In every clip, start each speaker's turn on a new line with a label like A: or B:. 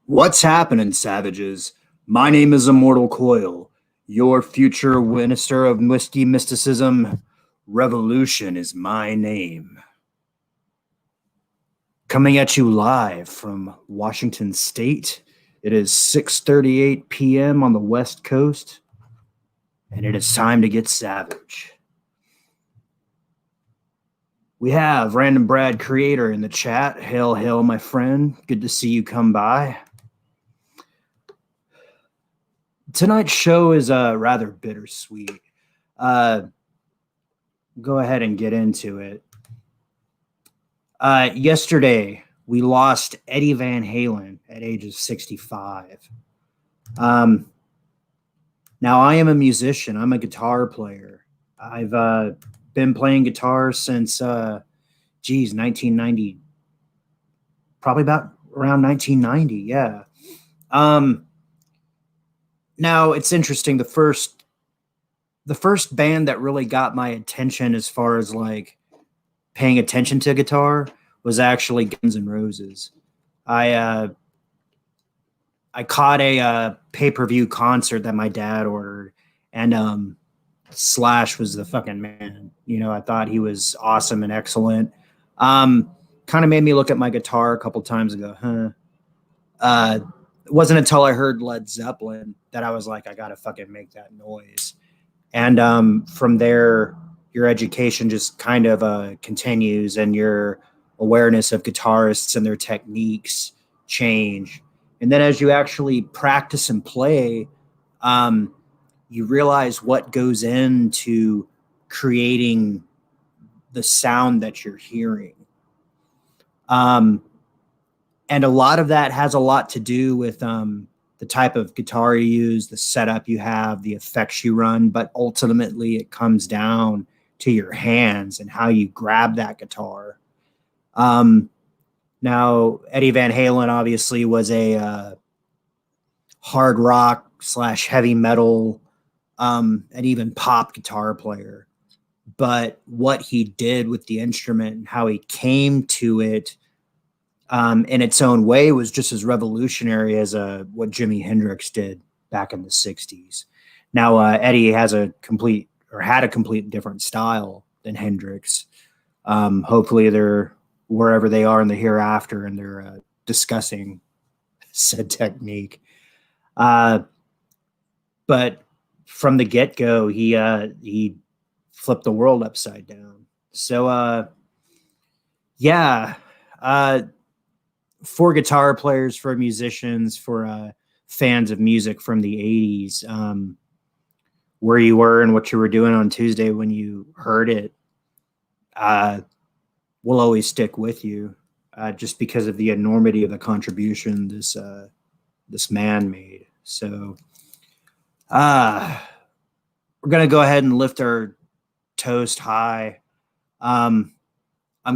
A: What's happening, savages? My name is Immortal Coil, your future minister of whiskey mysticism. Revolution is my name. Coming at you live from Washington State. It is 6:38 p.m. on the West Coast, and it is time to get savage. We have Random Brad Creator in the chat. Hail, hail, my friend. Good to see you come by. Tonight's show is rather bittersweet. Go ahead and get into it. Yesterday, we lost Eddie Van Halen at age of 65. Now, I am a musician. I'm a guitar player. I've been playing guitar since, 1990. Probably about around 1990, yeah. Now, it's interesting. The first band that really got my attention as far as like paying attention to guitar was actually Guns N' Roses. I caught a pay-per-view concert that my dad ordered, and Slash was the fucking man. You know, I thought he was awesome and excellent. Kind of made me look at my guitar a couple times and go, huh. It wasn't until I heard Led Zeppelin that I was like, I gotta fucking make that noise. And from there, your education just kind of continues, and your awareness of guitarists and their techniques change. And then as you actually practice and play, you realize what goes into creating the sound that you're hearing. And a lot of that has a lot to do with the type of guitar you use, the setup you have, the effects you run, but ultimately it comes down to your hands and how you grab that guitar. Now, Eddie Van Halen obviously was a hard rock / heavy metal and even pop guitar player. But what he did with the instrument and how he came to it in its own way was just as revolutionary as what Jimi Hendrix did back in the 60s. Now, Eddie had a complete different style than Hendrix. Hopefully they're wherever they are in the hereafter and they're discussing said technique. But from the get-go, he flipped the world upside down. So, yeah. For guitar players, for musicians, for fans of music from the 80s, where you were and what you were doing on Tuesday when you heard it will always stick with you, just because of the enormity of the contribution this man made. So we're going to go ahead and lift our toast high. I'm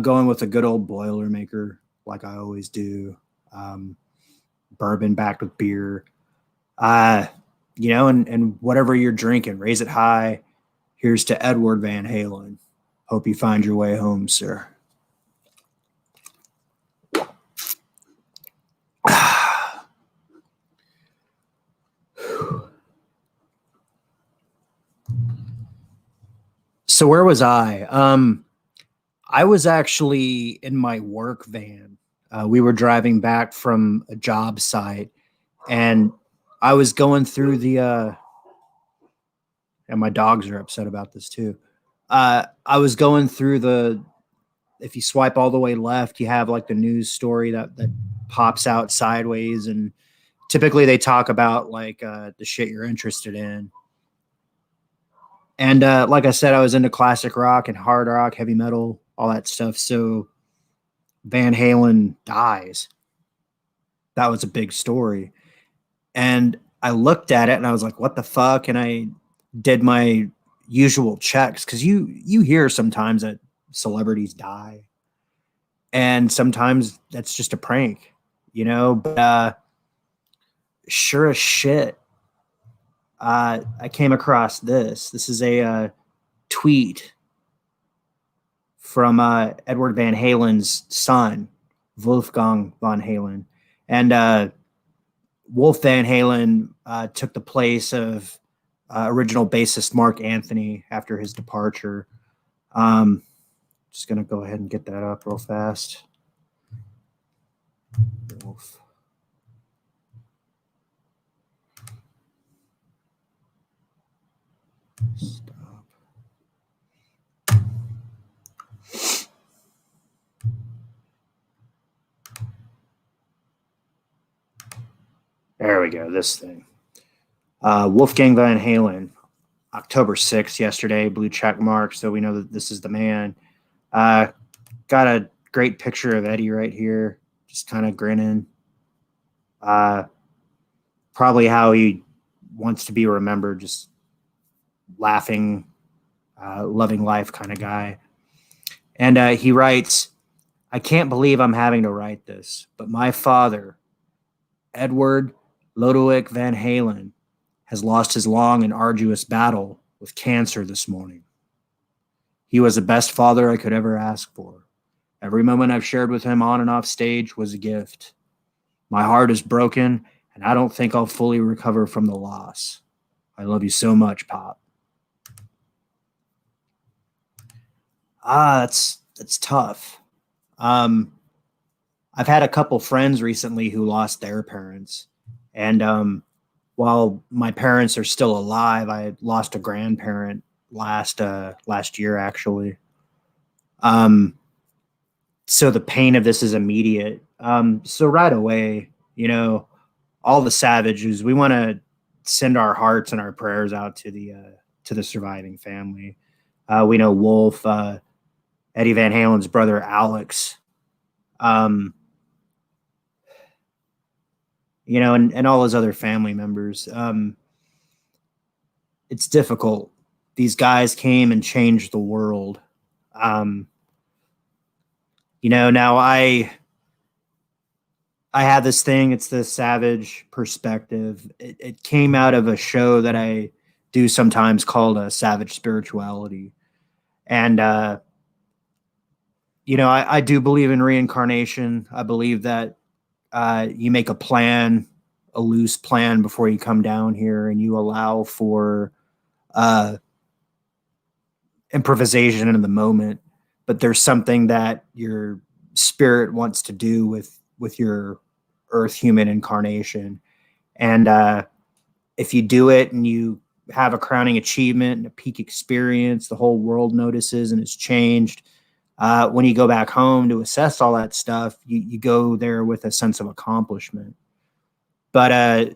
A: going with a good old Boilermaker, like I always do. Bourbon backed with beer. And whatever you're drinking, raise it high. Here's to Edward Van Halen. Hope you find your way home, sir. So where was I? I was actually in my work van. We were driving back from a job site, and I was going through and my dogs are upset about this too. I was going through if you swipe all the way left, you have like the news story that pops out sideways, and typically they talk about like the shit you're interested in. And like I said, I was into classic rock and hard rock, heavy metal, all that stuff. So Van Halen dies. That was a big story. And I looked at it and I was like, what the fuck? And I did my usual checks, because you hear sometimes that celebrities die. And sometimes that's just a prank, you know? But sure as shit, I came across this. This is a tweet from Edward Van Halen's son, Wolfgang Van Halen. And Wolf Van Halen took the place of original bassist Mark Anthony after his departure. Just going to go ahead and get that up real fast. Wolf. Stop. There we go, this thing. Wolfgang Van Halen, October 6th, yesterday, blue check mark, so we know that this is the man. Got a great picture of Eddie right here, just kind of grinning. Probably how he wants to be remembered, just laughing, loving life kind of guy. And he writes, I can't believe I'm having to write this, but my father, Edward Lodewijk Van Halen, has lost his long and arduous battle with cancer this morning. He was the best father I could ever ask for. Every moment I've shared with him on and off stage was a gift. My heart is broken, and I don't think I'll fully recover from the loss. I love you so much, Pop. That's tough. I've had a couple friends recently who lost their parents, and while my parents are still alive, I lost a grandparent last year, actually. So the pain of this is immediate. So right away, all the savages, we want to send our hearts and our prayers out to the surviving family. We know Wolf, Eddie Van Halen's brother, Alex, and all his other family members. It's difficult. These guys came and changed the world. Now I have this thing, it's the savage perspective. It came out of a show that I do sometimes called a Savage Spirituality. And, I do believe in reincarnation. I believe that you make a plan, a loose plan before you come down here, and you allow for improvisation in the moment. But there's something that your spirit wants to do with your earth human incarnation. And if you do it and you have a crowning achievement and a peak experience, the whole world notices and it's changed. When you go back home to assess all that stuff, you go there with a sense of accomplishment. But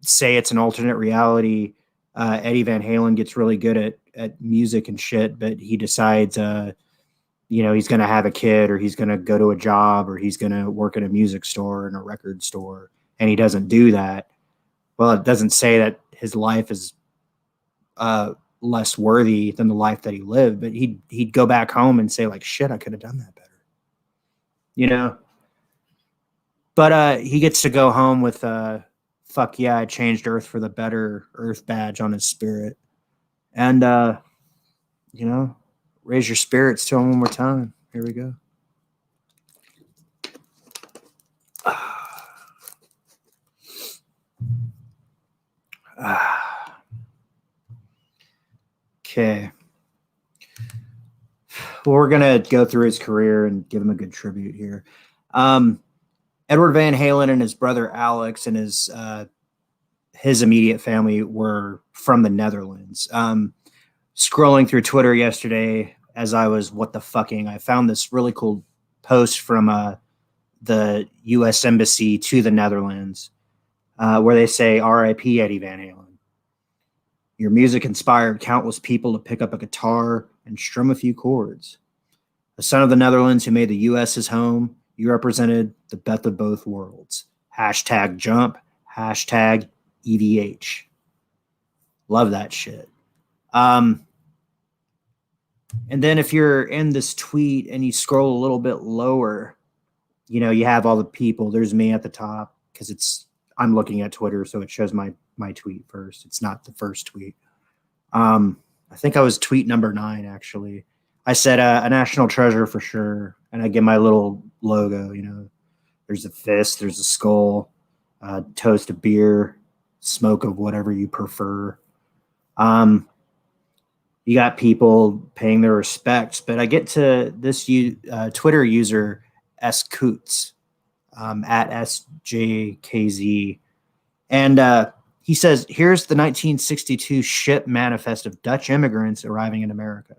A: say it's an alternate reality, Eddie Van Halen gets really good at music and shit, but he decides, he's going to have a kid, or he's going to go to a job, or he's going to work at a music store and a record store, and he doesn't do that. Well, it doesn't say that his life is less worthy than the life that he lived, but he'd go back home and say, like, shit, I could have done that better, But he gets to go home with fuck yeah, I changed Earth for the better Earth badge on his spirit. And raise your spirits to him one more time. Here we go. Okay. Well, we're going to go through his career and give him a good tribute here. Edward Van Halen and his brother Alex and his immediate family were from the Netherlands. Scrolling through Twitter yesterday as I was I found this really cool post from the U.S. Embassy to the Netherlands where they say, R.I.P. Eddie Van Halen. Your music inspired countless people to pick up a guitar and strum a few chords. A son of the Netherlands who made the U.S. his home, you represented the best of both worlds. #jump, #EVH. Love that shit. And then if you're in this tweet and you scroll a little bit lower, you have all the people. There's me at the top because I'm looking at Twitter, so it shows my tweet first. It's not the first tweet. I think I was tweet number 9, actually. I said a national treasure for sure, and I get my little logo. There's a fist, there's a skull. toast of beer, smoke of whatever you prefer. Um, you got people paying their respects, but I get to this Twitter user S Coots at SJKZ, and he says, "Here's the 1962 ship manifest of Dutch immigrants arriving in America.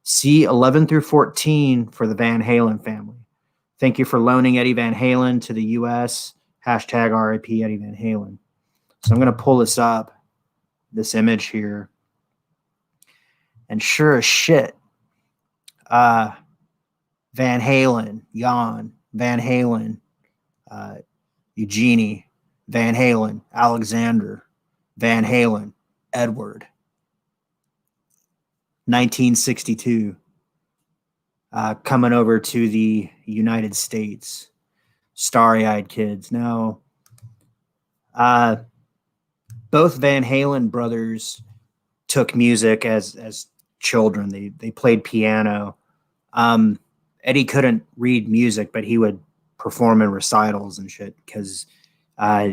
A: See 11 through 14 for the Van Halen family. Thank you for loaning Eddie Van Halen to the U.S. Hashtag RIP Eddie Van Halen." So I'm going to pull this up, this image here. And sure as shit, Van Halen, Jan, Van Halen, Eugenie, Van Halen, Alexander, Van Halen, Edward. 1962. Coming over to the United States. Starry-eyed kids. Now, both Van Halen brothers took music as children. They played piano. Eddie couldn't read music, but he would perform in recitals and shit because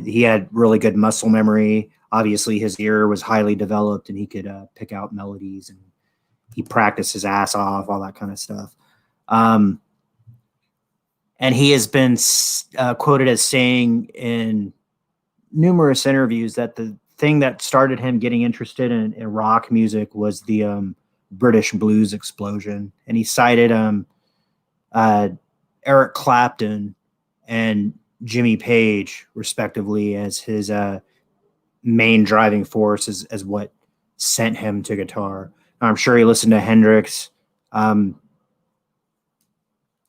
A: he had really good muscle memory. Obviously, his ear was highly developed, and he could pick out melodies, and he practiced his ass off, all that kind of stuff. And he has been quoted as saying in numerous interviews that the thing that started him getting interested in rock music was the British blues explosion. And he cited Eric Clapton and Jimmy Page, respectively, as his main driving force as what sent him to guitar. I'm sure he listened to Hendrix,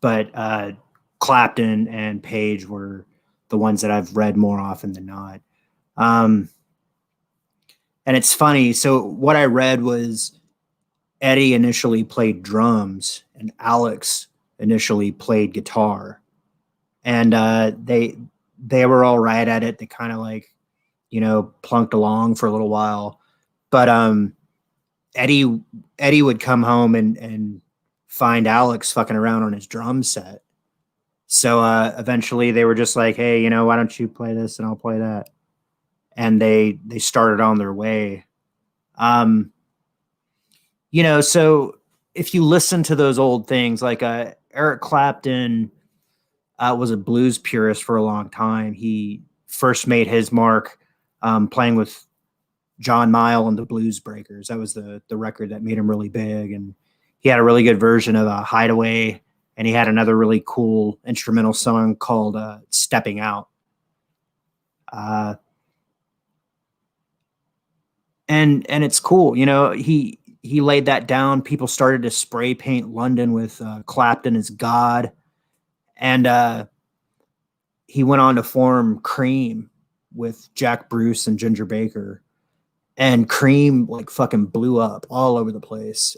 A: but Clapton and Page were the ones that I've read more often than not. And it's funny. So what I read was Eddie initially played drums and Alex initially played guitar. And they were all right at it. They kind of like, plunked along for a little while. But Eddie would come home and find Alex fucking around on his drum set. So eventually they were just like, hey, why don't you play this and I'll play that? And they started on their way. So if you listen to those old things, like Eric Clapton was a blues purist for a long time. He first made his mark playing with John Mayall and the Blues Breakers. That was the record that made him really big. And he had a really good version of Hideaway. And he had another really cool instrumental song called Stepping Out. And it's cool. He laid that down. People started to spray paint London with Clapton as God. And he went on to form Cream with Jack Bruce and Ginger Baker. And Cream like fucking blew up all over the place.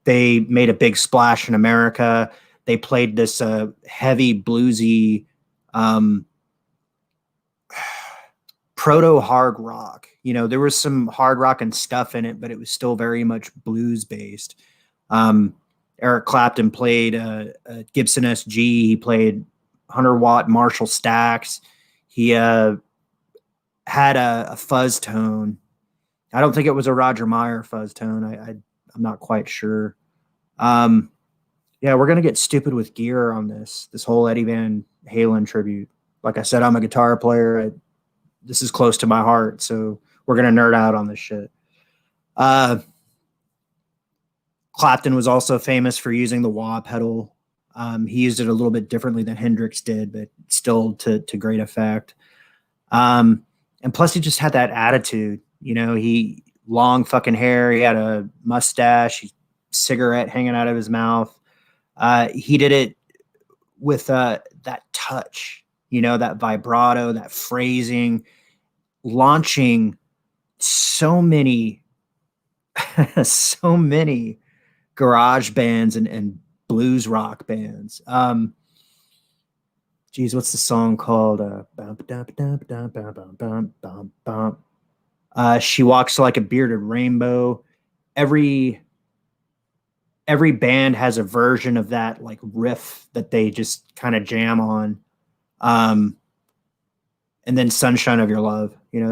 A: They made a big splash in America. They played this heavy bluesy proto hard rock. There was some hard rock and stuff in it, but it was still very much blues based. Eric Clapton played a Gibson SG. He played 100-watt Marshall stacks. He had a fuzz tone. I don't think it was a Roger Meyer fuzz tone. I'm not quite sure. Yeah, we're gonna get stupid with gear on this whole Eddie Van Halen tribute. Like I said, I'm a guitar player. This is close to my heart, so we're gonna nerd out on this shit. Clapton was also famous for using the wah pedal. He used it a little bit differently than Hendrix did, but still to great effect. And plus, he just had that attitude. He long fucking hair. He had a mustache, cigarette hanging out of his mouth. He did it with that touch, that vibrato, that phrasing, launching so many garage bands and blues rock bands. Geez, what's the song called? She Walks Like a Bearded Rainbow. Every band has a version of that like riff that they just kind of jam on. and then Sunshine of Your Love. You know,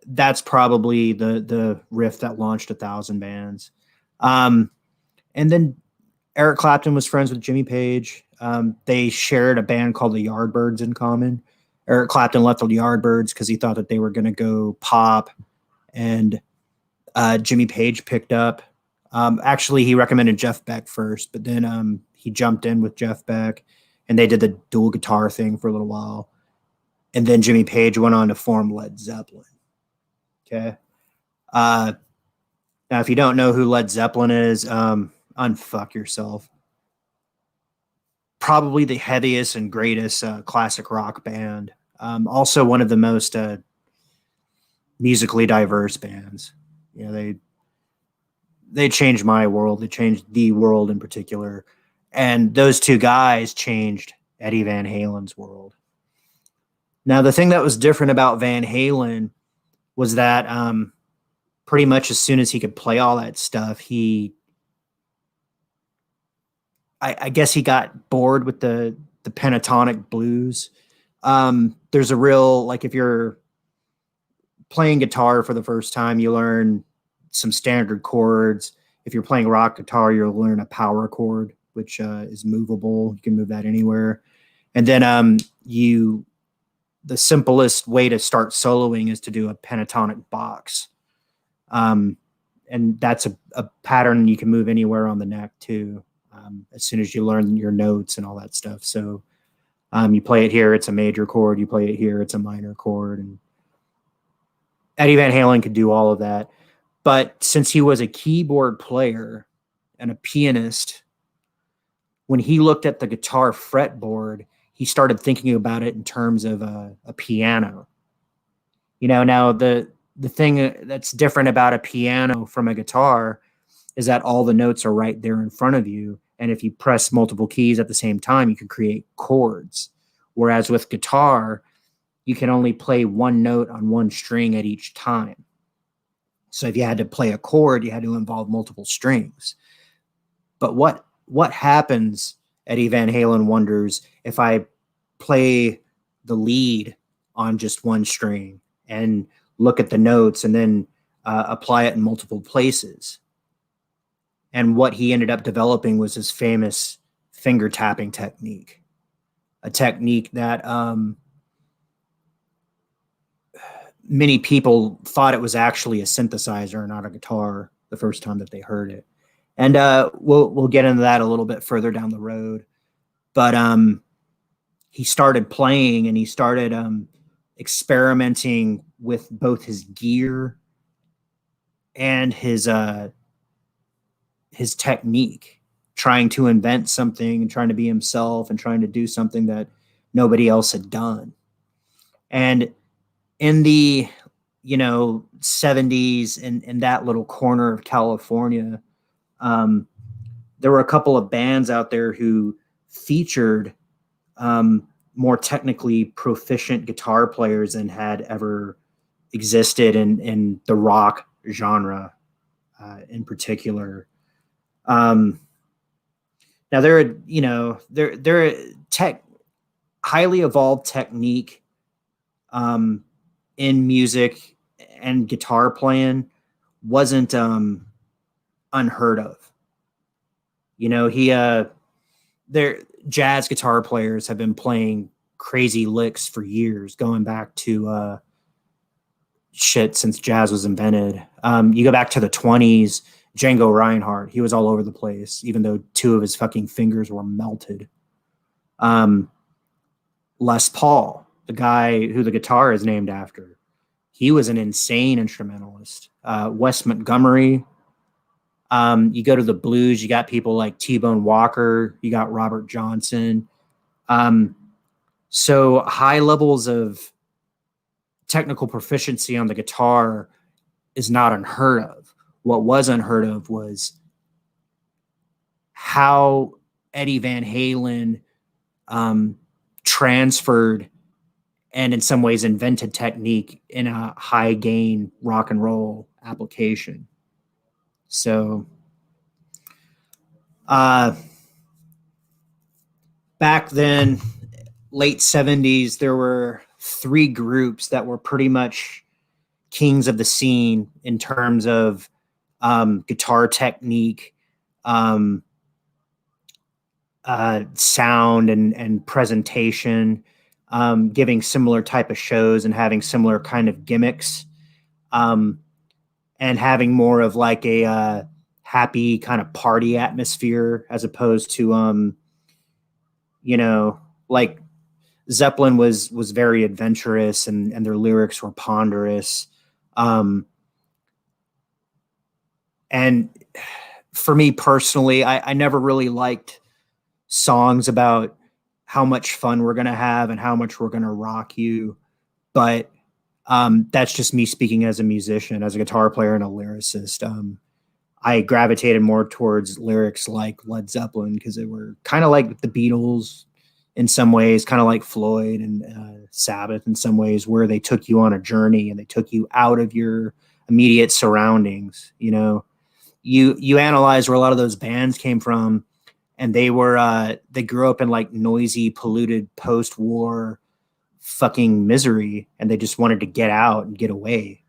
A: that's probably the riff that launched 1,000 bands. And then Eric Clapton was friends with Jimmy Page. They shared a band called the Yardbirds in common. Eric Clapton left the Yardbirds because he thought that they were going to go pop, and Jimmy Page picked up. Actually, he recommended Jeff Beck first, but then he jumped in with Jeff Beck, and they did the dual guitar thing for a little while. And then Jimmy Page went on to form Led Zeppelin. Okay. Now, if you don't know who Led Zeppelin is, unfuck yourself. Probably the heaviest and greatest classic rock band. Also one of the most musically diverse bands. You know, they changed my world. They changed the world in particular. And those two guys changed Eddie Van Halen's world. Now, the thing that was different about Van Halen was that pretty much as soon as he could play all that stuff, I guess he got bored with the pentatonic blues. There's a real, like, if you're playing guitar for the first time, you learn some standard chords. If you're playing rock guitar, you'll learn a power chord, which is movable. You can move that anywhere. And then the simplest way to start soloing is to do a pentatonic box. And that's a pattern you can move anywhere on the neck too. As soon as you learn your notes and all that stuff. So you play it here, it's a major chord. You play it here, it's a minor chord. And Eddie Van Halen could do all of that. But since he was a keyboard player and a pianist, when he looked at the guitar fretboard, he started thinking about it in terms of a piano. You know, now the thing that's different about a piano from a guitar is that all the notes are right there in front of you. And if you press multiple keys at the same time, you can create chords. Whereas with guitar, you can only play one note on one string at each time. So if you had to play a chord, you had to involve multiple strings. But what happens, Eddie Van Halen wonders, if I play the lead on just one string and look at the notes and then apply it in multiple places? And what he ended up developing was his famous finger tapping technique, a technique that many people thought it was actually a synthesizer, not a guitar, the first time that they heard it. And we'll get into that a little bit further down the road. But he started playing and he started experimenting with both his gear and his technique, trying to invent something and trying to be himself and trying to do something that nobody else had done. And in the 70s in that little corner of California, there were a couple of bands out there who featured more technically proficient guitar players than had ever existed in the rock genre in particular. Now they're highly evolved technique in music and guitar playing wasn't unheard of. Their jazz guitar players have been playing crazy licks for years, going back to since jazz was invented. You go back to the 20s, Django Reinhardt, he was all over the place, even though two of his fucking fingers were melted. Les Paul, the guy who the guitar is named after, he was an insane instrumentalist. Wes Montgomery. You go to the blues, you got people like T-Bone Walker, you got Robert Johnson. So high levels of technical proficiency on the guitar is not unheard of. What was unheard of was how Eddie Van Halen transferred and in some ways invented technique in a high gain rock and roll application. So back then, late 70s, there were three groups that were pretty much kings of the scene in terms of guitar technique, sound and presentation, giving similar type of shows and having similar kind of gimmicks, and having more of like a happy kind of party atmosphere as opposed to like Zeppelin was very adventurous and their lyrics were ponderous. And for me personally, I never really liked songs about how much fun we're going to have and how much we're going to rock you. But that's just me speaking as a musician, as a guitar player and a lyricist. I gravitated more towards lyrics like Led Zeppelin because they were kind of like the Beatles in some ways, kind of like Floyd and Sabbath in some ways, where they took you on a journey and they took you out of your immediate surroundings. You analyze where a lot of those bands came from, and they grew up in like noisy, polluted post-war fucking misery, and they just wanted to get out and get away.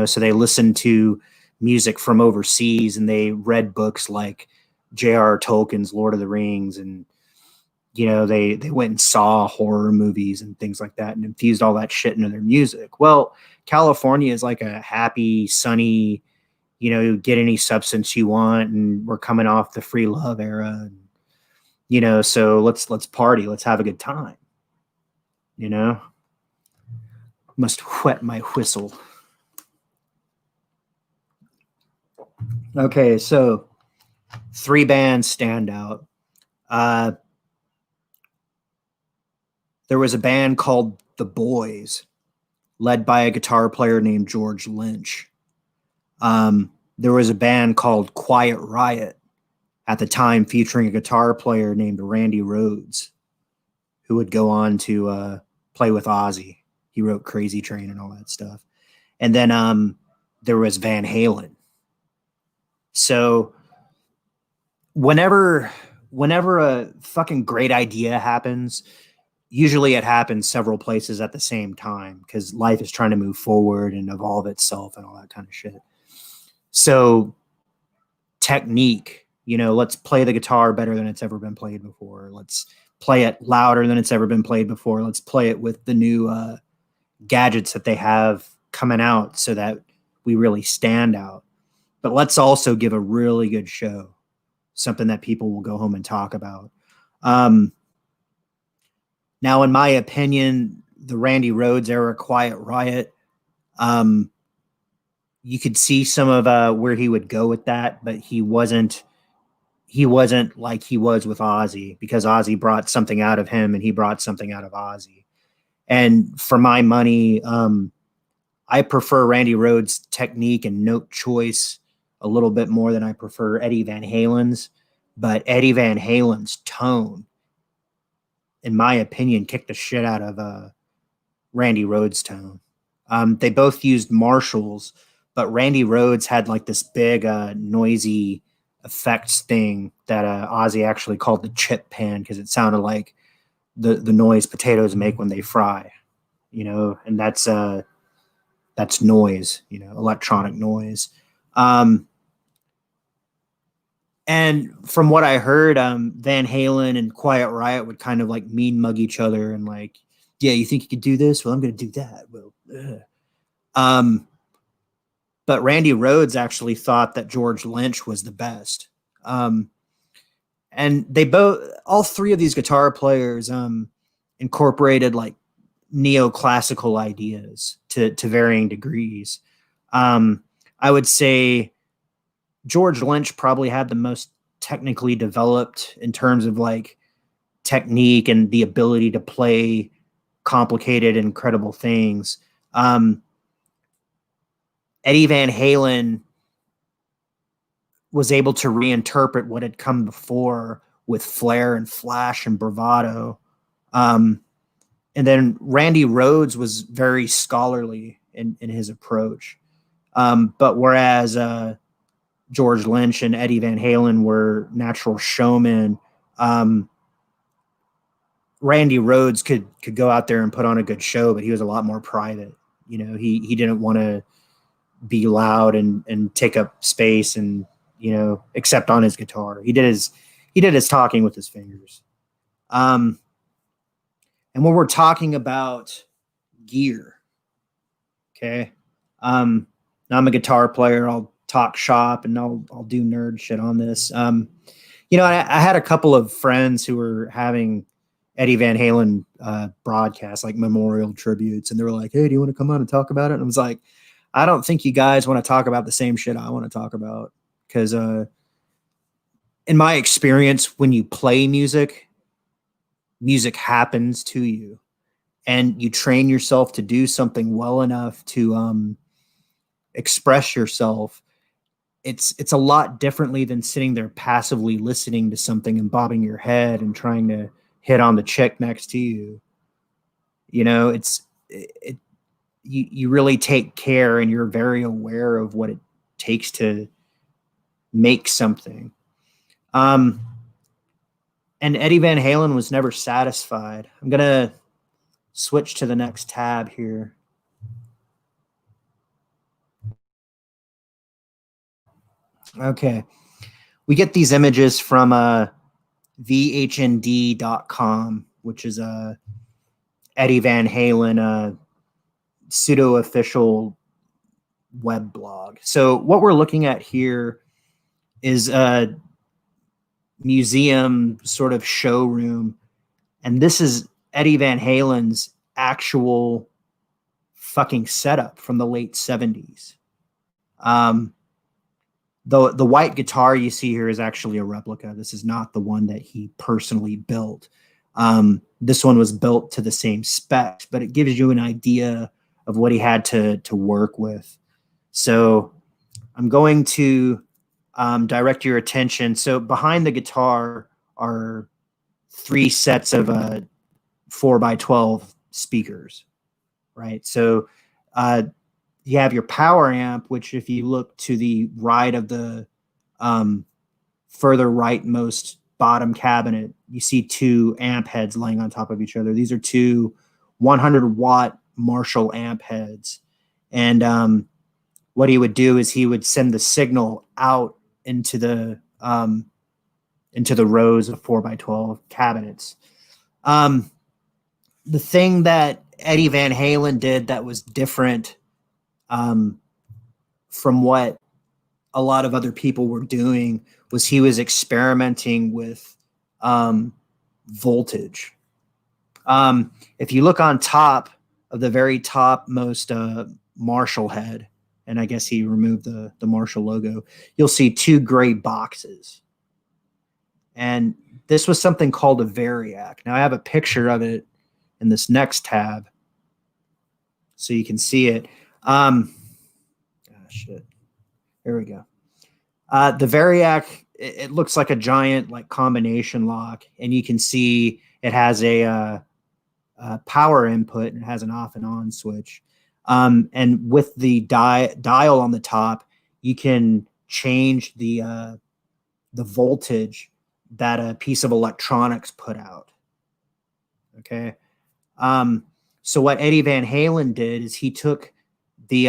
A: So they listened to music from overseas and they read books like J.R. Tolkien's Lord of the Rings, and they went and saw horror movies and things like that and infused all that shit into their music. Well, California is like a happy, sunny, get any substance you want, and we're coming off the free love era, and, so let's party, let's have a good time. Must whet my whistle. Okay, so 3 bands stand out. There was a band called The Boys, led by a guitar player named George Lynch. There was a band called Quiet Riot at the time, featuring a guitar player named Randy Rhoads, who would go on to play with Ozzy. He wrote Crazy Train and all that stuff. And then there was Van Halen. So whenever a fucking great idea happens, usually it happens several places at the same time because life is trying to move forward and evolve itself and all that kind of shit. So technique, let's play the guitar better than it's ever been played before. Let's play it louder than it's ever been played before. Let's play it with the new gadgets that they have coming out so that we really stand out. But let's also give a really good show, something that people will go home and talk about. Now, in my opinion, the Randy Rhoads era, Quiet Riot, you could see some of where he would go with that, but he wasn't like he was with Ozzy, because Ozzy brought something out of him and he brought something out of Ozzy. And for my money, I prefer Randy Rhoads' technique and note choice a little bit more than I prefer Eddie Van Halen's. But Eddie Van Halen's tone, in my opinion, kicked the shit out of Randy Rhoads' tone. They both used Marshalls, but Randy Rhoads had like this big noisy effects thing that Ozzy actually called the chip pan, because it sounded like the noise potatoes make when they fry, and that's noise, electronic noise. And from what I heard, Van Halen and Quiet Riot would kind of like mean mug each other and like, yeah, you think you could do this? Well, I'm going to do that. Well, but Randy Rhoads actually thought that George Lynch was the best. And all 3 of these guitar players incorporated like neoclassical ideas to varying degrees. I would say George Lynch probably had the most technically developed in terms of like technique and the ability to play complicated, incredible things. Eddie Van Halen was able to reinterpret what had come before with flair and flash and bravado. And then Randy Rhoads was very scholarly in his approach. But whereas George Lynch and Eddie Van Halen were natural showmen, Randy Rhoads could go out there and put on a good show, but he was a lot more private. You know, he didn't want to be loud and take up space and, you know, except on his guitar. He did his talking with his fingers. And when we're talking about gear, okay, now I'm a guitar player. I'll talk shop and I'll do nerd shit on this. You know, I had a couple of friends who were having Eddie Van Halen broadcasts, like memorial tributes, and they were like, "Hey, do you want to come on and talk about it?" And I was like, "I don't think you guys want to talk about the same shit I want to talk about, because in my experience, when you play music, music happens to you, and you train yourself to do something well enough to express yourself. It's a lot differently than sitting there passively listening to something and bobbing your head and trying to hit on the chick next to you. You know, you really take care and you're very aware of what it takes to make something. And Eddie Van Halen was never satisfied. I'm going to switch to the next tab here. Okay. We get these images from VHND.com, which is a Eddie Van Halen pseudo-official web blog. So what we're looking at here is a museum sort of showroom, and this is Eddie Van Halen's actual fucking setup from the late 70s. The white guitar you see here is actually a replica. This is not the one that he personally built. This one was built to the same specs, but it gives you an idea of what he had to work with. So I'm going to direct your attention. So behind the guitar are 3 sets of 4x12 speakers, right? So you have your power amp, which if you look to the right of the further rightmost bottom cabinet, you see 2 amp heads laying on top of each other. These are 2 100-watt Marshall amp heads. And what he would do is he would send the signal out into the rows of 4x12 cabinets. The thing that Eddie Van Halen did that was different from what a lot of other people were doing was he was experimenting with voltage. If you look on top of the very topmost Marshall head, and I guess he removed the Marshall logo, you'll see 2 gray boxes. And this was something called a variac. Now I have a picture of it in this next tab so you can see it. Shit. Here we go. The variac, it looks like a giant like combination lock, and you can see it has a power input and it has an off and on switch. And with the dial on the top, you can change the voltage that a piece of electronics put out. Okay. So what Eddie Van Halen did is he took the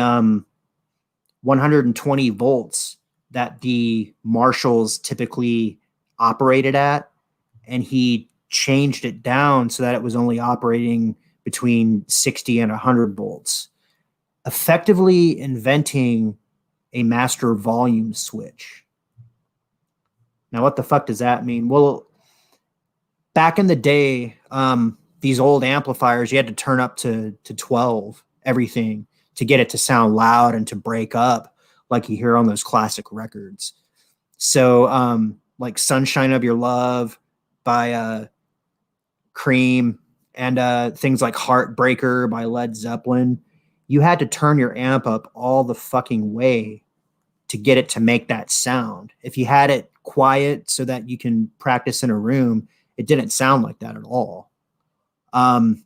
A: 120 volts that the Marshalls typically operated at, and he changed it down so that it was only operating between 60 and 100 volts, effectively inventing a master volume switch. Now, what the fuck does that mean? Well, back in the day, these old amplifiers, you had to turn up to 12 everything to get it to sound loud and to break up like you hear on those classic records. So like Sunshine of Your Love by Cream and things like Heartbreaker by Led Zeppelin, you had to turn your amp up all the fucking way to get it to make that sound. If you had it quiet so that you can practice in a room, it didn't sound like that at all. And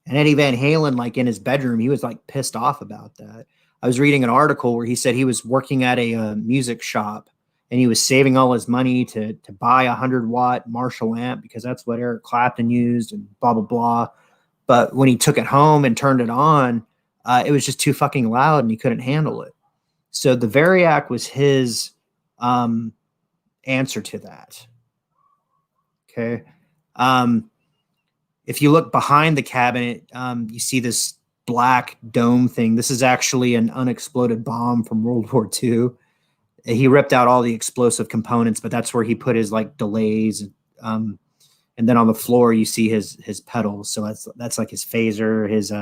A: Eddie Van Halen, like in his bedroom, he was like pissed off about that. I was reading an article where he said he was working at a music shop and he was saving all his money to buy a 100-watt Marshall amp because that's what Eric Clapton used, and blah blah blah. But when he took it home and turned it on, it was just too fucking loud, and he couldn't handle it. So the Variac was his answer to that. Okay. If you look behind the cabinet, you see this black dome thing. This is actually an unexploded bomb from World War II. He ripped out all the explosive components, but that's where he put his like delays. And then on the floor, you see his pedals. So that's like his phaser, his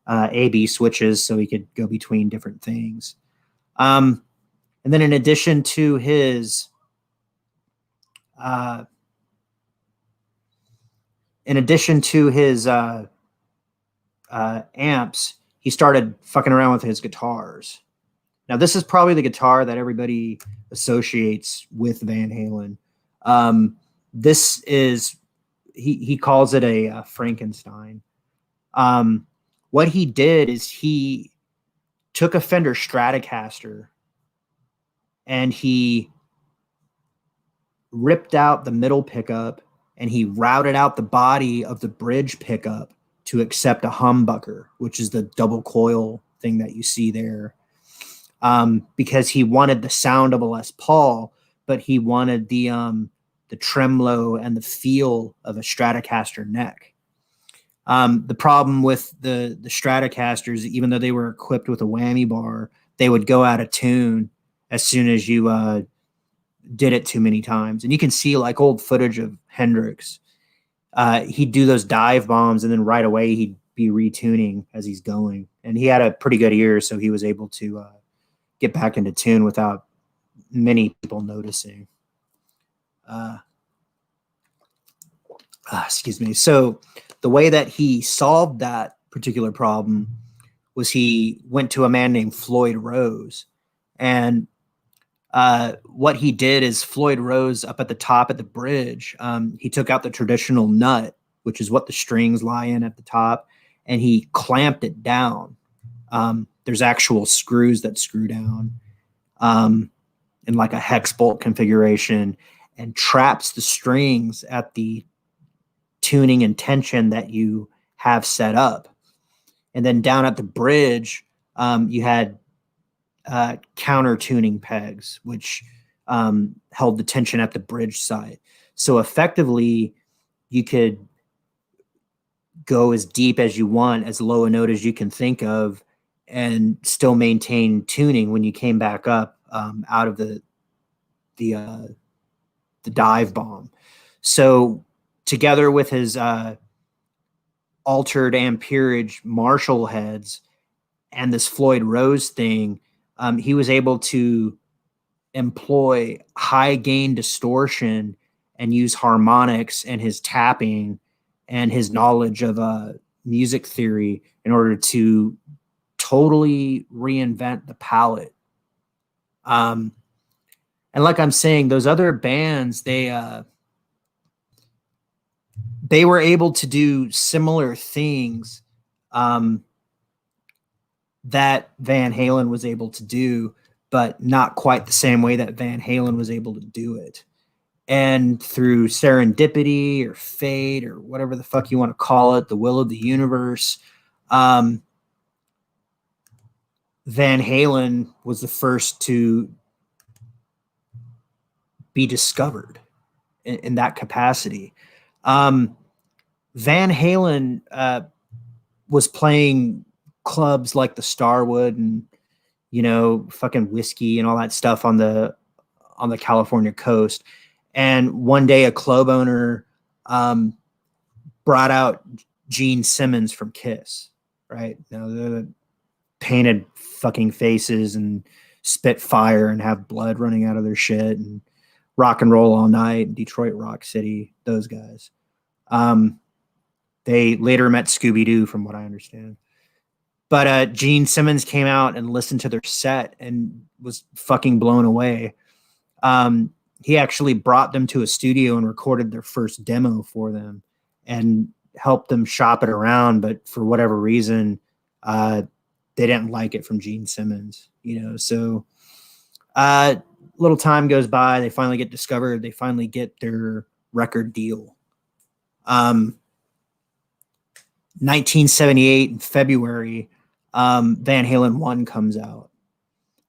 A: AB switches, so he could go between different things. And then in addition to his amps, he started fucking around with his guitars. Now, this is probably the guitar that everybody associates with Van Halen. This is, he calls it a Frankenstein. What he did is he took a Fender Stratocaster and he ripped out the middle pickup and he routed out the body of the bridge pickup to accept a humbucker, which is the double coil thing that you see there. Because he wanted the sound of a Les Paul, but he wanted the tremolo and the feel of a Stratocaster neck. The problem with the Stratocasters, even though they were equipped with a whammy bar, they would go out of tune as soon as you did it too many times. And you can see like old footage of Hendrix. He'd do those dive bombs, and then right away he'd be retuning as he's going. And he had a pretty good ear, so he was able to get back into tune without many people noticing. Excuse me. So the way that he solved that particular problem was he went to a man named Floyd Rose. And what he did is Floyd Rose up at the top of the bridge, he took out the traditional nut, which is what the strings lie in at the top, and he clamped it down. There's actual screws that screw down in like a hex bolt configuration, and traps the strings at the tuning and tension that you have set up. And then down at the bridge, you had counter tuning pegs, which held the tension at the bridge side. So effectively, you could go as deep as you want, as low a note as you can think of, and still maintain tuning when you came back up out of the dive bomb. So together with his altered amperage Marshall heads and this Floyd Rose thing, he was able to employ high gain distortion and use harmonics and his tapping and his knowledge of music theory in order to totally reinvent the palette. And like I'm saying, those other bands, they were able to do similar things that Van Halen was able to do, but not quite the same way that Van Halen was able to do it. And through serendipity or fate or whatever the fuck you want to call it, the will of the universe, Van Halen was the first to be discovered in that capacity. Van Halen was playing clubs like the Starwood and, you know, fucking whiskey and all that stuff on the California coast. And one day a club owner brought out Gene Simmons from Kiss, right? Now the painted fucking faces and spit fire and have blood running out of their shit and rock and roll all night, Detroit Rock City, those guys. They later met Scooby-Doo, from what I understand. But Gene Simmons came out and listened to their set and was fucking blown away. He actually brought them to a studio and recorded their first demo for them and helped them shop it around. But for whatever reason, they didn't like it from Gene Simmons, you know. So little time goes by. They finally get discovered. They finally get their record deal. 1978 in February, Van Halen 1 comes out.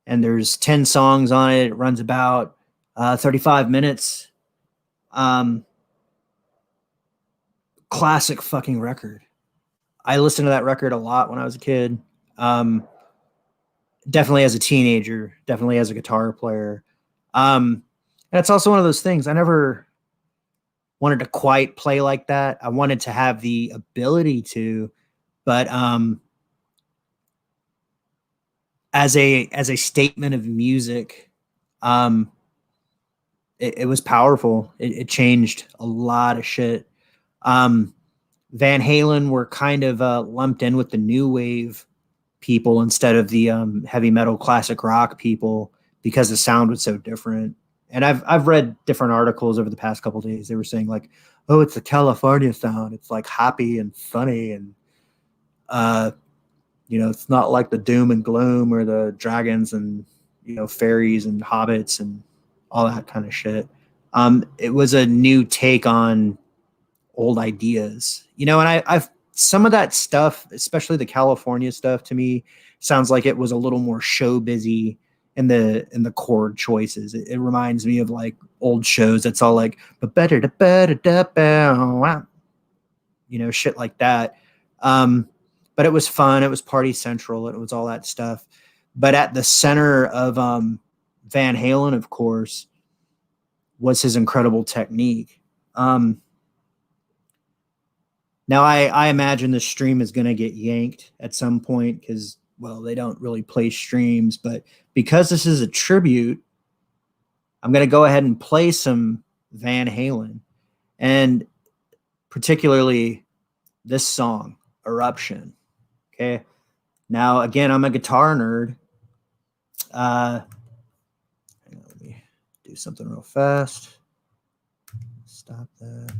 A: And there's 10 songs on it. It runs about 35 minutes. Classic fucking record. I listened to that record a lot when I was a kid. Definitely as a teenager, definitely as a guitar player. And it's also one of those things I never wanted to quite play like that. I wanted to have the ability to, but as a statement of music, it was powerful. It changed a lot of shit. Van Halen were kind of lumped in with the new wave people instead of the heavy metal classic rock people because the sound was so different. And I've read different articles over the past couple of days. They were saying like, oh, it's the California sound. It's like happy and funny and it's not like the doom and gloom or the dragons and fairies and hobbits and all that kind of shit. It was a new take on old ideas, and I've some of that stuff, especially the California stuff, to me sounds like it was a little more show busy in the chord choices. It reminds me of like old shows that's all like shit like that. But it was fun. It was party central. It was all that stuff. But at the center of Van Halen, of course, was his incredible technique. Now, I imagine the stream is going to get yanked at some point because, well, they don't really play streams. But because this is a tribute, I'm going to go ahead and play some Van Halen. And particularly this song, Eruption. Okay. Now, again, I'm a guitar nerd. Let me do something real fast. Stop that.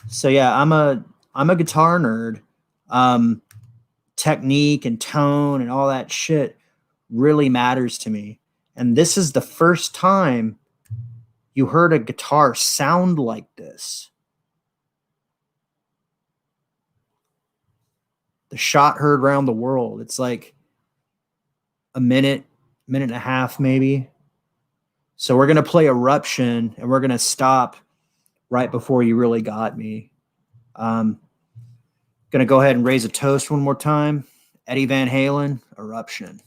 A: So yeah, I'm a guitar nerd. Technique and tone and all that shit really matters to me. And this is the first time you heard a guitar sound like this. The shot heard around the world. It's like a minute and a half maybe. So we're going to play Eruption and we're going to stop right before You Really Got Me. Going to go ahead and raise a toast one more time. Eddie Van Halen, Eruption.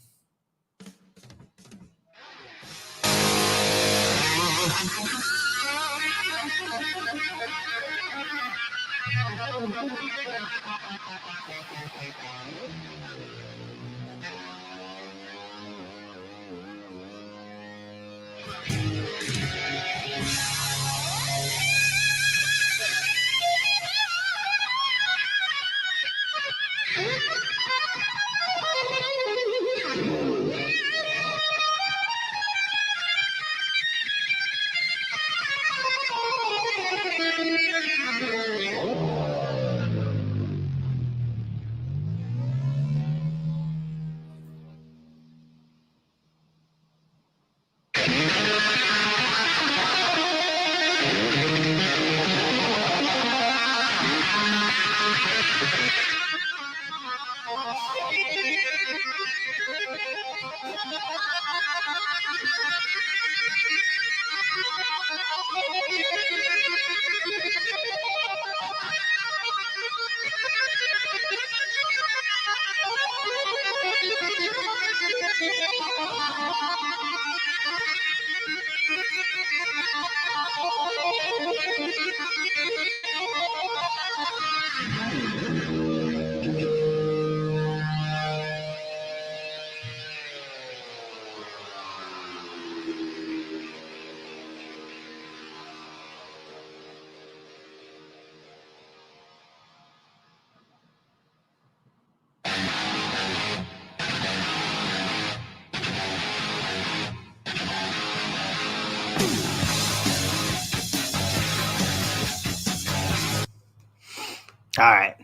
A: All right.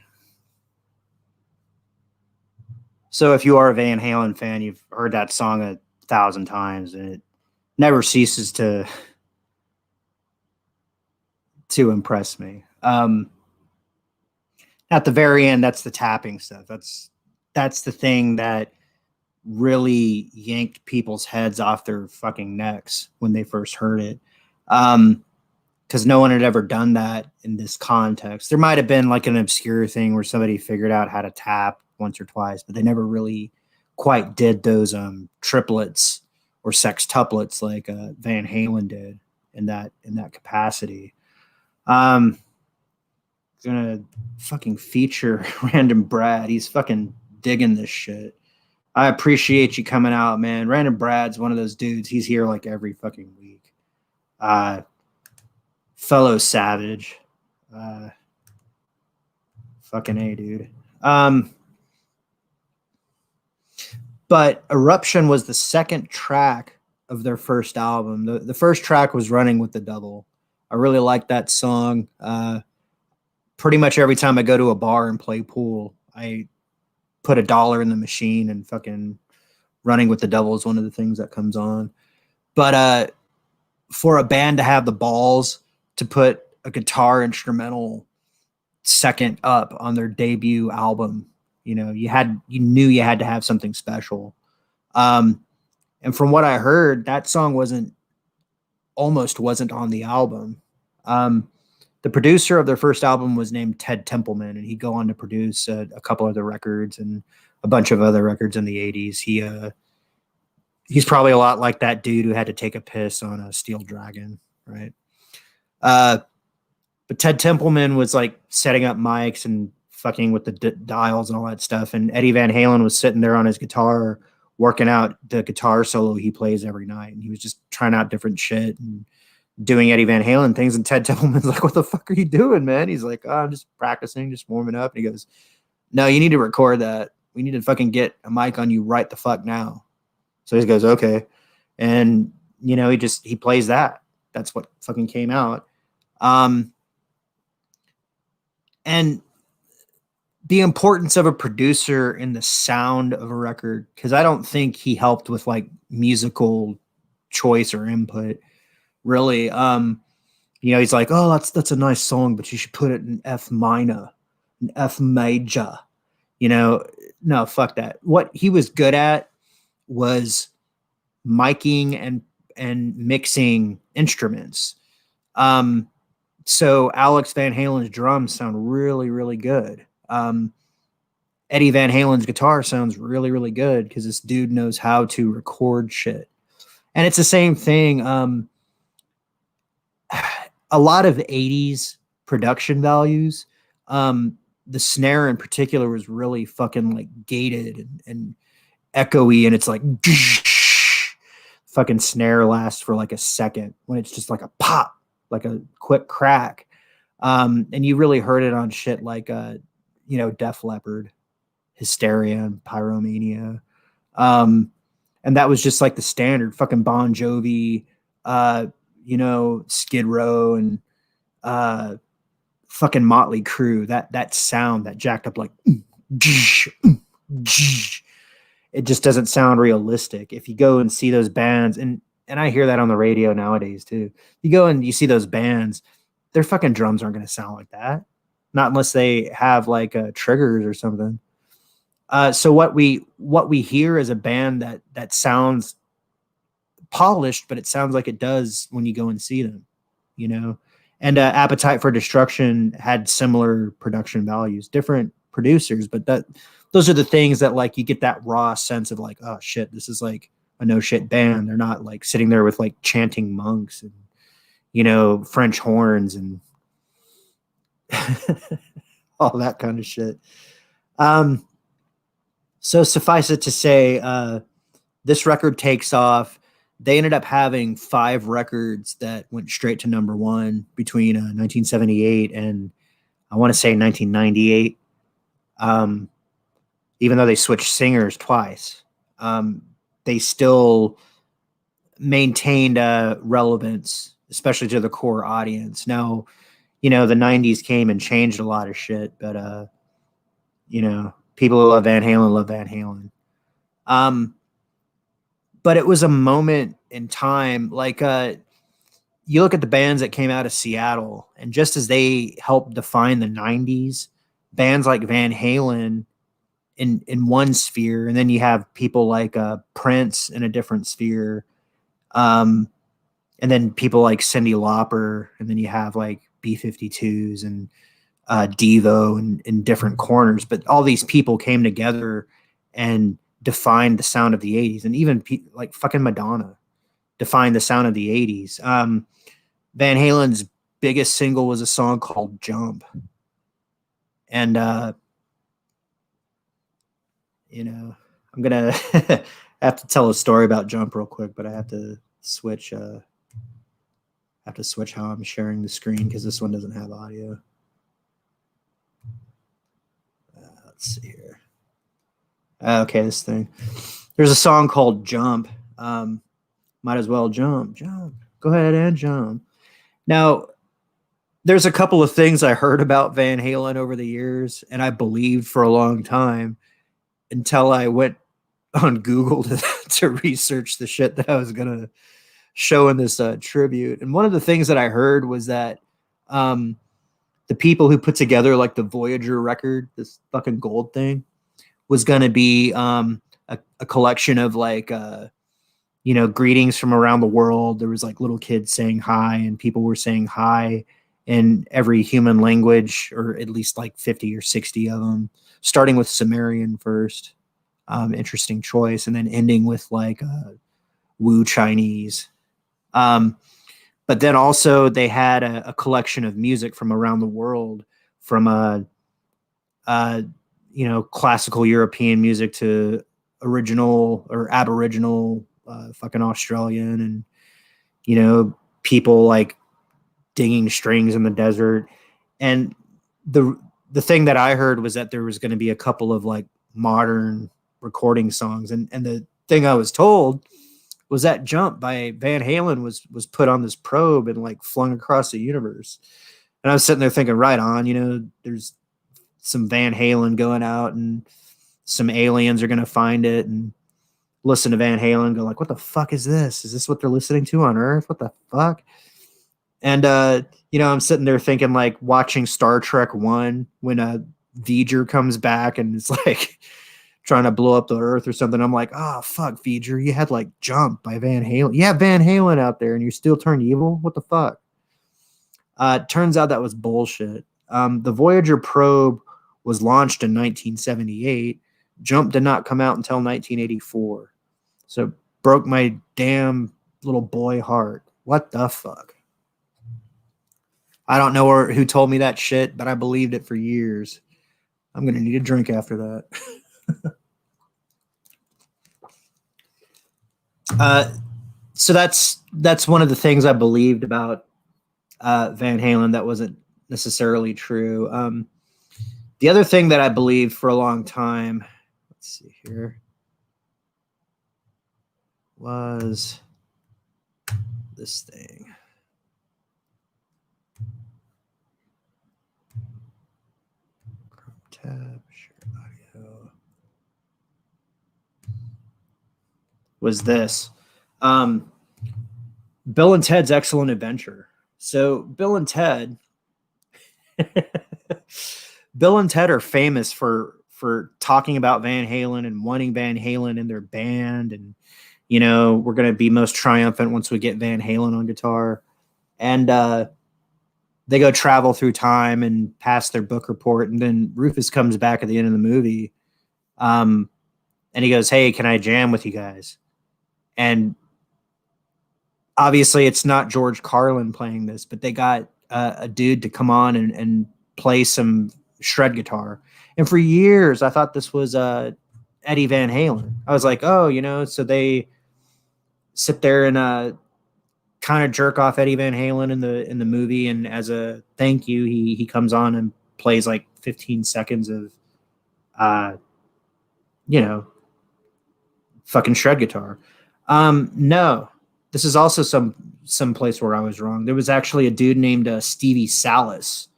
A: So if you are a Van Halen fan, you've heard that song 1,000 times, and it never ceases to impress me. At the very end, that's the tapping stuff. That's the thing that really yanked people's heads off their fucking necks when they first heard it. Because no one had ever done that in this context. There might have been like an obscure thing where somebody figured out how to tap once or twice, but they never really quite did those triplets or sextuplets like Van Halen did in that capacity. Gonna fucking feature Random Brad. He's fucking digging this shit. I appreciate you coming out, man. Random Brad's one of those dudes. He's here like every fucking week. Fellow savage. Fucking A, dude. But Eruption was the second track of their first album. The first track was Running with the Devil. I really like that song. Pretty much every time I go to a bar and play pool, I put $1 in the machine, and fucking Running with the Devil is one of the things that comes on. But for a band to have the balls to put a guitar instrumental second up on their debut album, you knew you had to have something special. And from what I heard, that song almost wasn't on the album. The producer of their first album was named Ted Templeman, and he'd go on to produce a couple other records and a bunch of other records in the 80s. He's probably a lot like that dude who had to take a piss on a Steel Dragon, right? But Ted Templeman was like setting up mics and fucking with the dials and all that stuff, and Eddie Van Halen was sitting there on his guitar working out the guitar solo he plays every night, and he was just trying out different shit and doing Eddie Van Halen things. And Ted Templeman's like, "What the fuck are you doing, man?" He's like, "Oh, I'm just practicing, just warming up." And he goes, "No, you need to record that. We need to fucking get a mic on you right the fuck now." So he goes, "Okay." And, he plays that. That's what fucking came out. And the importance of a producer in the sound of a record, because I don't think he helped with like musical choice or input, really. He's like, "Oh, that's a nice song, but you should put it in F minor, an F major." No, fuck that. What he was good at was miking and mixing instruments. So Alex Van Halen's drums sound really, really good. Eddie Van Halen's guitar sounds really, really good because this dude knows how to record shit. And it's the same thing. A lot of 80s production values, the snare in particular was really fucking like gated and echoey, and it's like fucking snare lasts for like a second when it's just like a pop, like a quick crack. And you really heard it on shit like Def Leppard, Hysteria, and Pyromania. And that was just like the standard fucking Bon Jovi, Skid Row, and fucking Motley Crue. That sound, that jacked up like it just doesn't sound realistic. If you go and see those bands, and I hear that on the radio nowadays too. You go and you see those bands, their fucking drums aren't going to sound like that. Not unless they have like triggers or something. So what we hear is a band that sounds polished, but it sounds like it does when you go and see them, And Appetite for Destruction had similar production values, different producers, but those are the things that like you get that raw sense of like, oh shit, this is like a no shit band. They're not like sitting there with like chanting monks and French horns and all that kind of shit. So suffice it to say, this record takes off. They ended up having 5 records that went straight to number 1 between 1978 and I want to say 1998. Even though they switched singers twice, they still maintained relevance, especially to the core audience. Now, the 90s came and changed a lot of shit, but People who love Van Halen love Van Halen. But it was a moment in time, like you look at the bands that came out of Seattle, and just as they helped define the 90s, bands like Van Halen in one sphere, and then you have people like Prince in a different sphere, and then people like Cyndi Lauper, and then you have like B-52s and Devo in different corners. But all these people came together and defined the sound of the 80s, and even like fucking Madonna defined the sound of the 80s. Van Halen's biggest single was a song called Jump. And, you know, I'm going to have to tell a story about Jump real quick, but I have to switch how I'm sharing the screen because this one doesn't have audio. Let's see here. Okay, this thing. There's a song called Jump. Might as well jump. Go ahead and jump. Now, there's a couple of things I heard about Van Halen over the years, and I believed for a long time until I went on Google to research the shit that I was going to show in this tribute. And one of the things that I heard was that the people who put together like the Voyager record, this fucking gold thing, was going to be a collection of like, greetings from around the world. There was like little kids saying hi, and people were saying hi in every human language, or at least like 50 or 60 of them, starting with Sumerian first. Interesting choice. And then ending with like Wu Chinese. But then also they had a collection of music from around the world, from classical European music to original or Aboriginal, fucking Australian, and people like dinging strings in the desert. And the thing that I heard was that there was going to be a couple of like modern recording songs, and the thing I was told was that Jump by Van Halen was put on this probe and like flung across the universe. And I was sitting there thinking, right on, there's some Van Halen going out, and some aliens are going to find it and listen to Van Halen and go like, what the fuck is this? Is this what they're listening to on Earth? What the fuck? And, I'm sitting there thinking like watching Star Trek 1 when V'ger comes back and it's like trying to blow up the Earth or something. I'm like, oh, fuck, V'ger. You had like Jump by Van Halen. You have Van Halen out there and you still turned evil? What the fuck? Turns out that was bullshit. The Voyager probe was launched in 1978. Jump did not come out until 1984. So it broke my damn little boy heart. What the fuck? I don't know who told me that shit, but I believed it for years. I'm going to need a drink after that. So that's one of the things I believed about Van Halen that wasn't necessarily true. The other thing that I believed for a long time, let's see here, was this thing. Tab, share audio. Was this. Bill and Ted's Excellent Adventure. So Bill and Ted are famous for talking about Van Halen and wanting Van Halen in their band. And, we're going to be most triumphant once we get Van Halen on guitar. And they go travel through time and pass their book report. And then Rufus comes back at the end of the movie. And he goes, hey, can I jam with you guys? And obviously it's not George Carlin playing this, but they got a dude to come on and play some shred guitar. And for years, I thought this was Eddie Van Halen. I was like, oh, so they sit there and kind of jerk off Eddie Van Halen in the movie, and as a thank you, he comes on and plays like 15 seconds of fucking shred guitar. No, this is also some place where I was wrong. There was actually a dude named Stevie Salas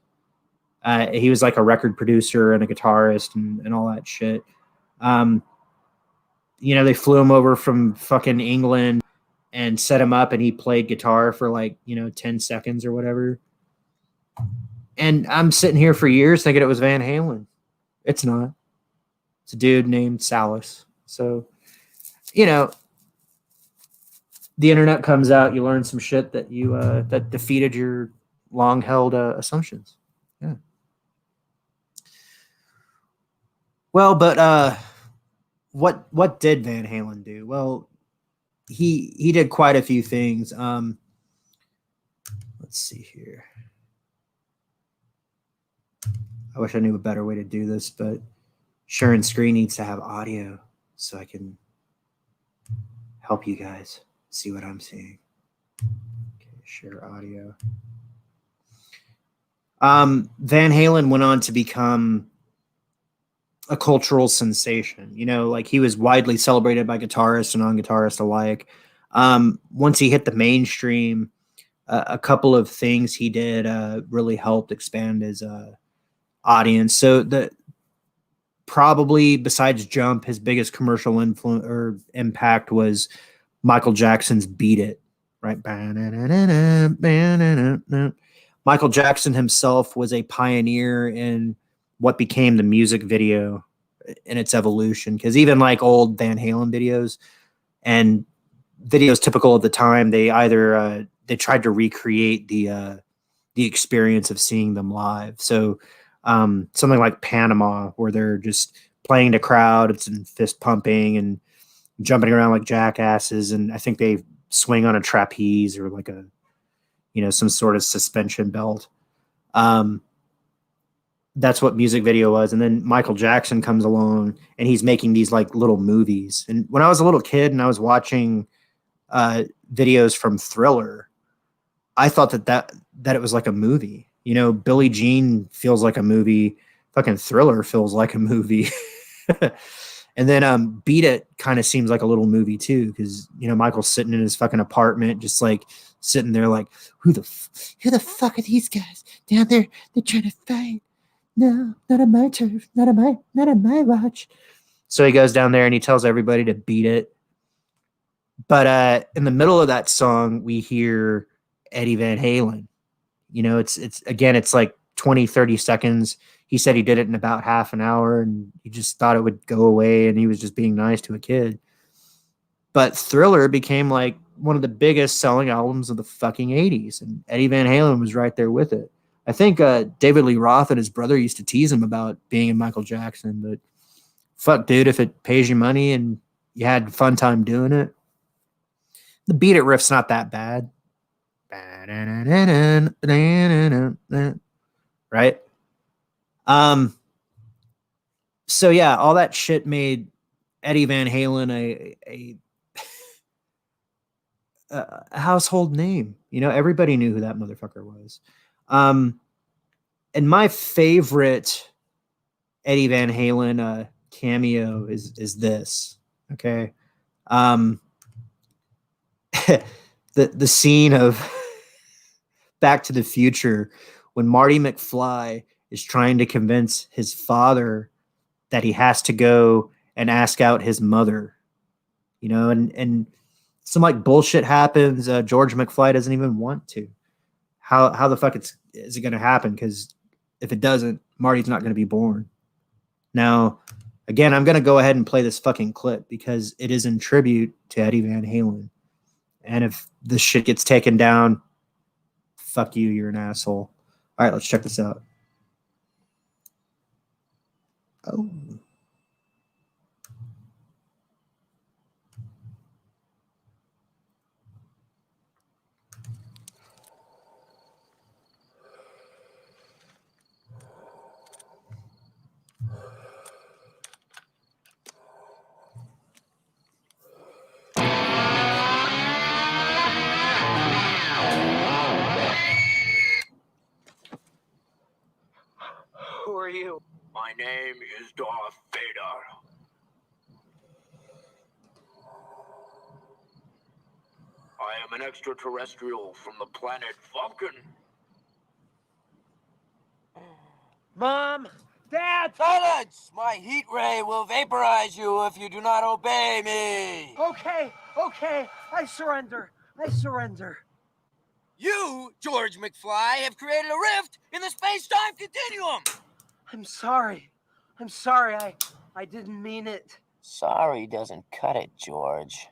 A: He was like a record producer and a guitarist and all that shit. Um, you know, they flew him over from fucking England and set him up, and he played guitar for like, you know, 10 seconds or whatever. And I'm sitting here for years thinking it was Van Halen. It's not. It's a dude named Salas. So, you know, the internet comes out, you learn some shit that you that defeated your long held assumptions. Yeah. Well, but what did Van Halen do? Well, he did quite a few things. Let's see here. I wish I knew a better way to do this, but sharing screen needs to have audio so I can help you guys see what I'm seeing. Okay, share audio. Van Halen went on to become a cultural sensation. You know, like he was widely celebrated by guitarists and non-guitarists alike. Once he hit the mainstream, a couple of things he did really helped expand his audience. So the probably besides Jump, his biggest commercial influence or impact was Michael Jackson's "Beat It." Right. Michael Jackson himself was a pioneer in what became the music video in its evolution. Because even like old Van Halen videos and videos typical of the time, they either they tried to recreate the experience of seeing them live. So something like Panama, where they're just playing the crowd, it's in fist pumping and jumping around like jackasses, and I think they swing on a trapeze or like a, you know, some sort of suspension belt. Um, that's what music video was. And then Michael Jackson comes along and he's making these like little movies. And when I was a little kid and I was watching videos from Thriller, I thought that it was like a movie. You know, Billie Jean feels like a movie. Fucking Thriller feels like a movie. And then Beat It kind of seems like a little movie too, because you know Michael's sitting in his fucking apartment, just like sitting there, like who the fuck are these guys down there? They're trying to fight. No, not on my turf, not on my watch. So he goes down there and he tells everybody to beat it. But in the middle of that song, we hear Eddie Van Halen. You know, it's again, it's like 20, 30 seconds. He said he did it in about half an hour and he just thought it would go away and he was just being nice to a kid. But Thriller became like one of the biggest selling albums of the fucking 80s. And Eddie Van Halen was right there with it. I think David Lee Roth and his brother used to tease him about being in Michael Jackson. But fuck, dude, if it pays you money and you had a fun time doing it, the Beat It riff's not that bad. Right? So yeah, all that shit made Eddie Van Halen a household name. You know, everybody knew who that motherfucker was. And my favorite Eddie Van Halen cameo is this. Okay. The scene of Back to the Future when Marty McFly is trying to convince his father that he has to go and ask out his mother, you know, and some like bullshit happens. George McFly doesn't even want to. How the fuck is it going to happen? Because if it doesn't, Marty's not going to be born. Now, again, I'm going to go ahead and play this fucking clip because it is in tribute to Eddie Van Halen. And if this shit gets taken down, fuck you, you're an asshole. All right, let's check this out. Oh.
B: Who are you? My name is Darth Vader. I am an extraterrestrial from the planet Vulcan. Mom! Dad!
C: Silence! My heat ray will vaporize you if you do not obey me.
B: Okay, okay, I surrender. I surrender.
C: You, George McFly, have created a rift in the space-time continuum.
B: I'm sorry. I'm sorry. I didn't mean it.
C: Sorry doesn't cut it, George.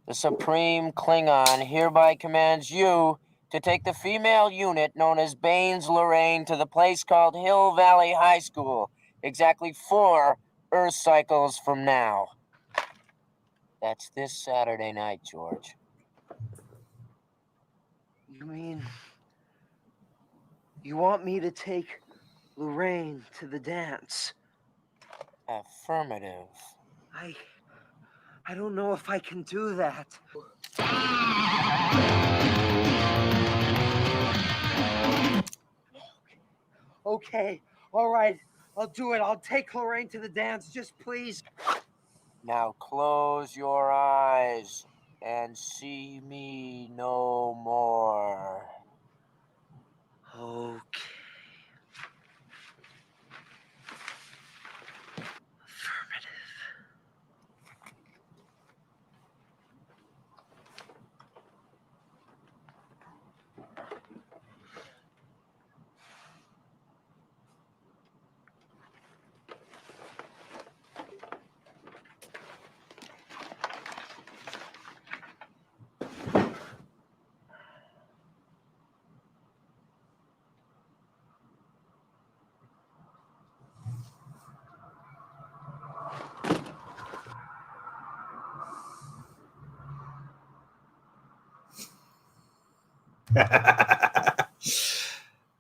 C: The Supreme Klingon hereby commands you to take the female unit known as Baines Lorraine to the place called Hill Valley High School, exactly 4 Earth cycles from now. That's this Saturday night, George.
B: You mean you want me to take Lorraine to the dance?
C: Affirmative.
B: I don't know if I can do that. Okay, all right, I'll do it. I'll take Lorraine to the dance. Just please.
C: Now close your eyes and see me no more.
B: Okay.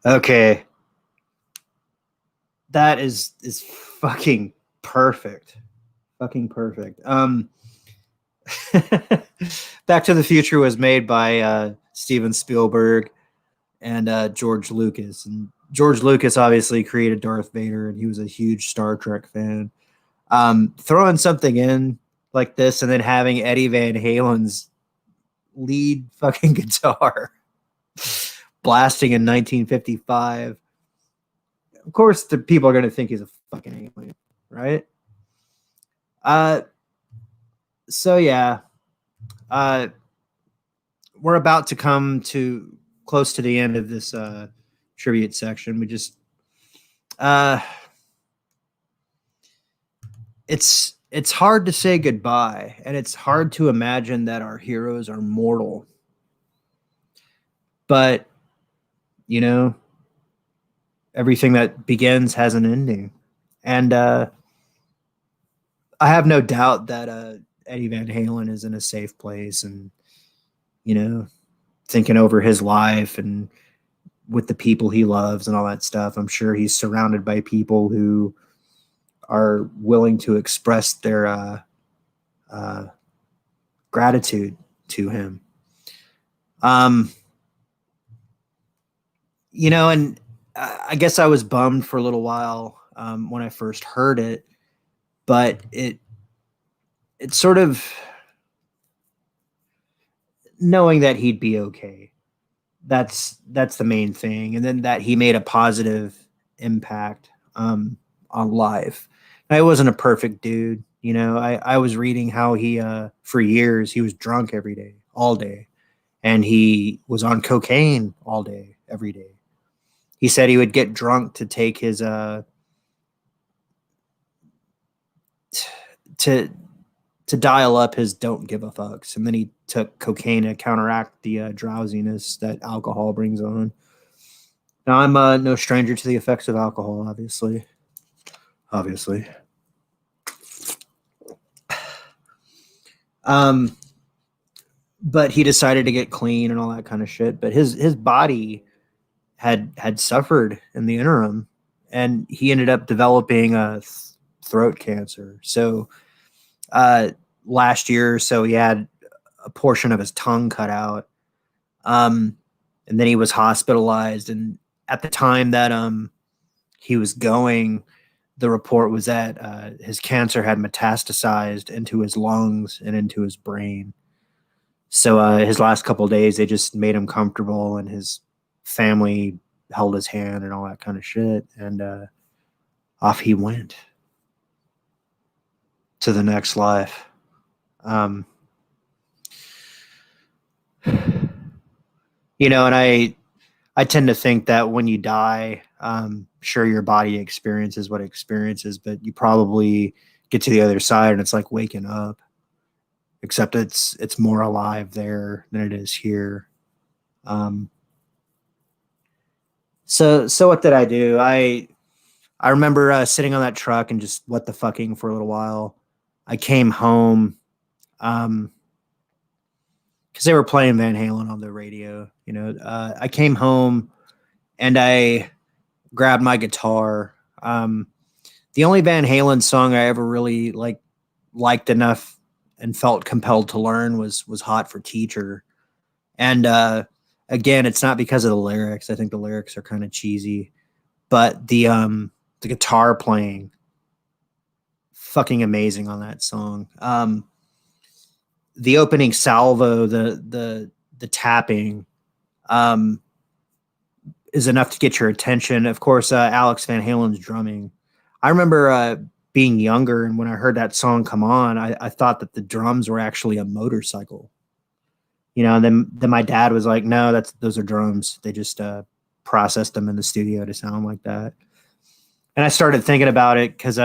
A: Okay. That is fucking perfect. Fucking perfect. Back to the Future was made by Steven Spielberg and George Lucas. And George Lucas obviously created Darth Vader, and he was a huge Star Trek fan. Throwing something in like this and then having Eddie Van Halen's lead fucking guitar blasting in 1955. Of course, the people are going to think he's a fucking alien, right? So yeah, we're about to come to close to the end of this tribute section. We just, it's hard to say goodbye, and it's hard to imagine that our heroes are mortal. But you know, everything that begins has an ending, and I have no doubt that Eddie Van Halen is in a safe place, and you know, thinking over his life and with the people he loves and all that stuff. I'm sure he's surrounded by people who are willing to express their gratitude to him. You know, and I guess I was bummed for a little while when I first heard it, but it sort of, knowing that he'd be okay. That's the main thing, and then that he made a positive impact on life. I wasn't a perfect dude, you know. I was reading how he for years he was drunk every day, all day, and he was on cocaine all day, every day. He said he would get drunk to take his to dial up his don't give a fucks, and then he took cocaine to counteract the drowsiness that alcohol brings on. Now I'm no stranger to the effects of alcohol, obviously. But he decided to get clean and all that kind of shit. But his body had suffered in the interim, and he ended up developing a throat cancer. So last year or so, he had a portion of his tongue cut out, and then he was hospitalized. And at the time that he was going, the report was that his cancer had metastasized into his lungs and into his brain. So his last couple of days, they just made him comfortable, and his family held his hand and all that kind of shit. And off he went to the next life. You know, and I tend to think that when you die, sure, your body experiences what it experiences, but you probably get to the other side and it's like waking up, except it's more alive there than it is here. So what did I do? I remember sitting on that truck and just what the fucking for a little while. I came home because they were playing Van Halen on the radio. You know, I came home and I grabbed my guitar. The only Van Halen song I ever really liked enough and felt compelled to learn was "Hot for Teacher." And again, it's not because of the lyrics. I think the lyrics are kind of cheesy, but the guitar playing, fucking amazing on that song. The opening salvo, the tapping, is enough to get your attention. Of course, Alex Van Halen's drumming. I remember being younger, and when I heard that song come on, I thought that the drums were actually a motorcycle. You know, and then my dad was like, "No, those are drums. They just processed them in the studio to sound like that." And I started thinking about it because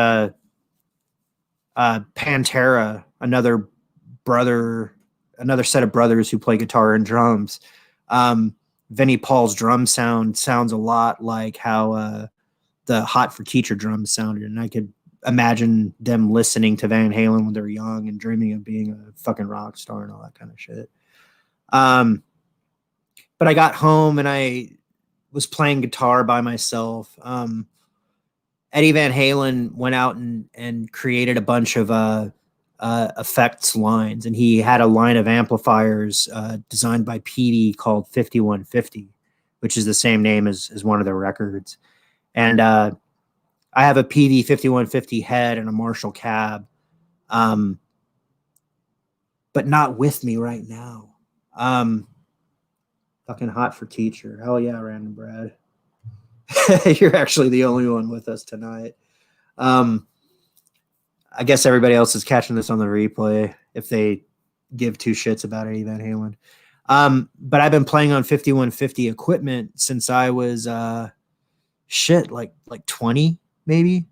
A: Pantera, another set of brothers who play guitar and drums. Vinnie Paul's drum sounds a lot like how the Hot for Teacher drums sounded, and I could imagine them listening to Van Halen when they were young and dreaming of being a fucking rock star and all that kind of shit. But I got home and I was playing guitar by myself. Eddie Van Halen went out and created a bunch of effects lines, and he had a line of amplifiers designed by Petey called 5150, which is the same name as one of the records. And I have a Petey 5150 head and a Marshall cab, but not with me right now. Fucking Hot for Teacher. Hell yeah, Random Brad. You're actually the only one with us tonight. I guess everybody else is catching this on the replay if they give two shits about Eddie Van Halen. But I've been playing on 5150 equipment since I was like 20 maybe.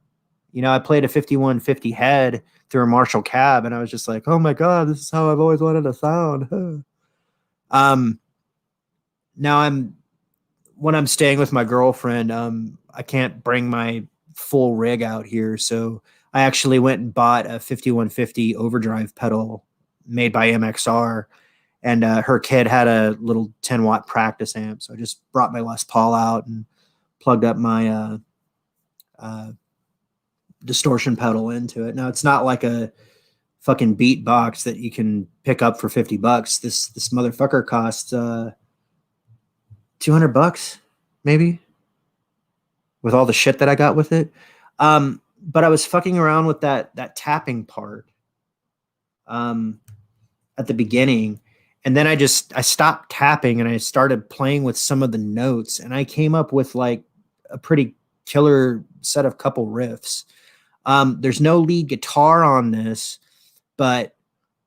A: You know, I played a 5150 head through a Marshall cab, and I was just like, oh my god, this is how I've always wanted to sound. Now when I'm staying with my girlfriend, I can't bring my full rig out here, so I actually went and bought a 5150 overdrive pedal made by MXR, and her kid had a little 10-watt practice amp, so I just brought my Les Paul out and plugged up my distortion pedal into it. Now, it's not like a fucking beatbox that you can pick up for $50. This motherfucker costs $200 maybe, with all the shit that I got with it. But I was fucking around with that tapping part at the beginning, and then I stopped tapping and I started playing with some of the notes, and I came up with like a pretty killer set of couple riffs. There's no lead guitar on this, but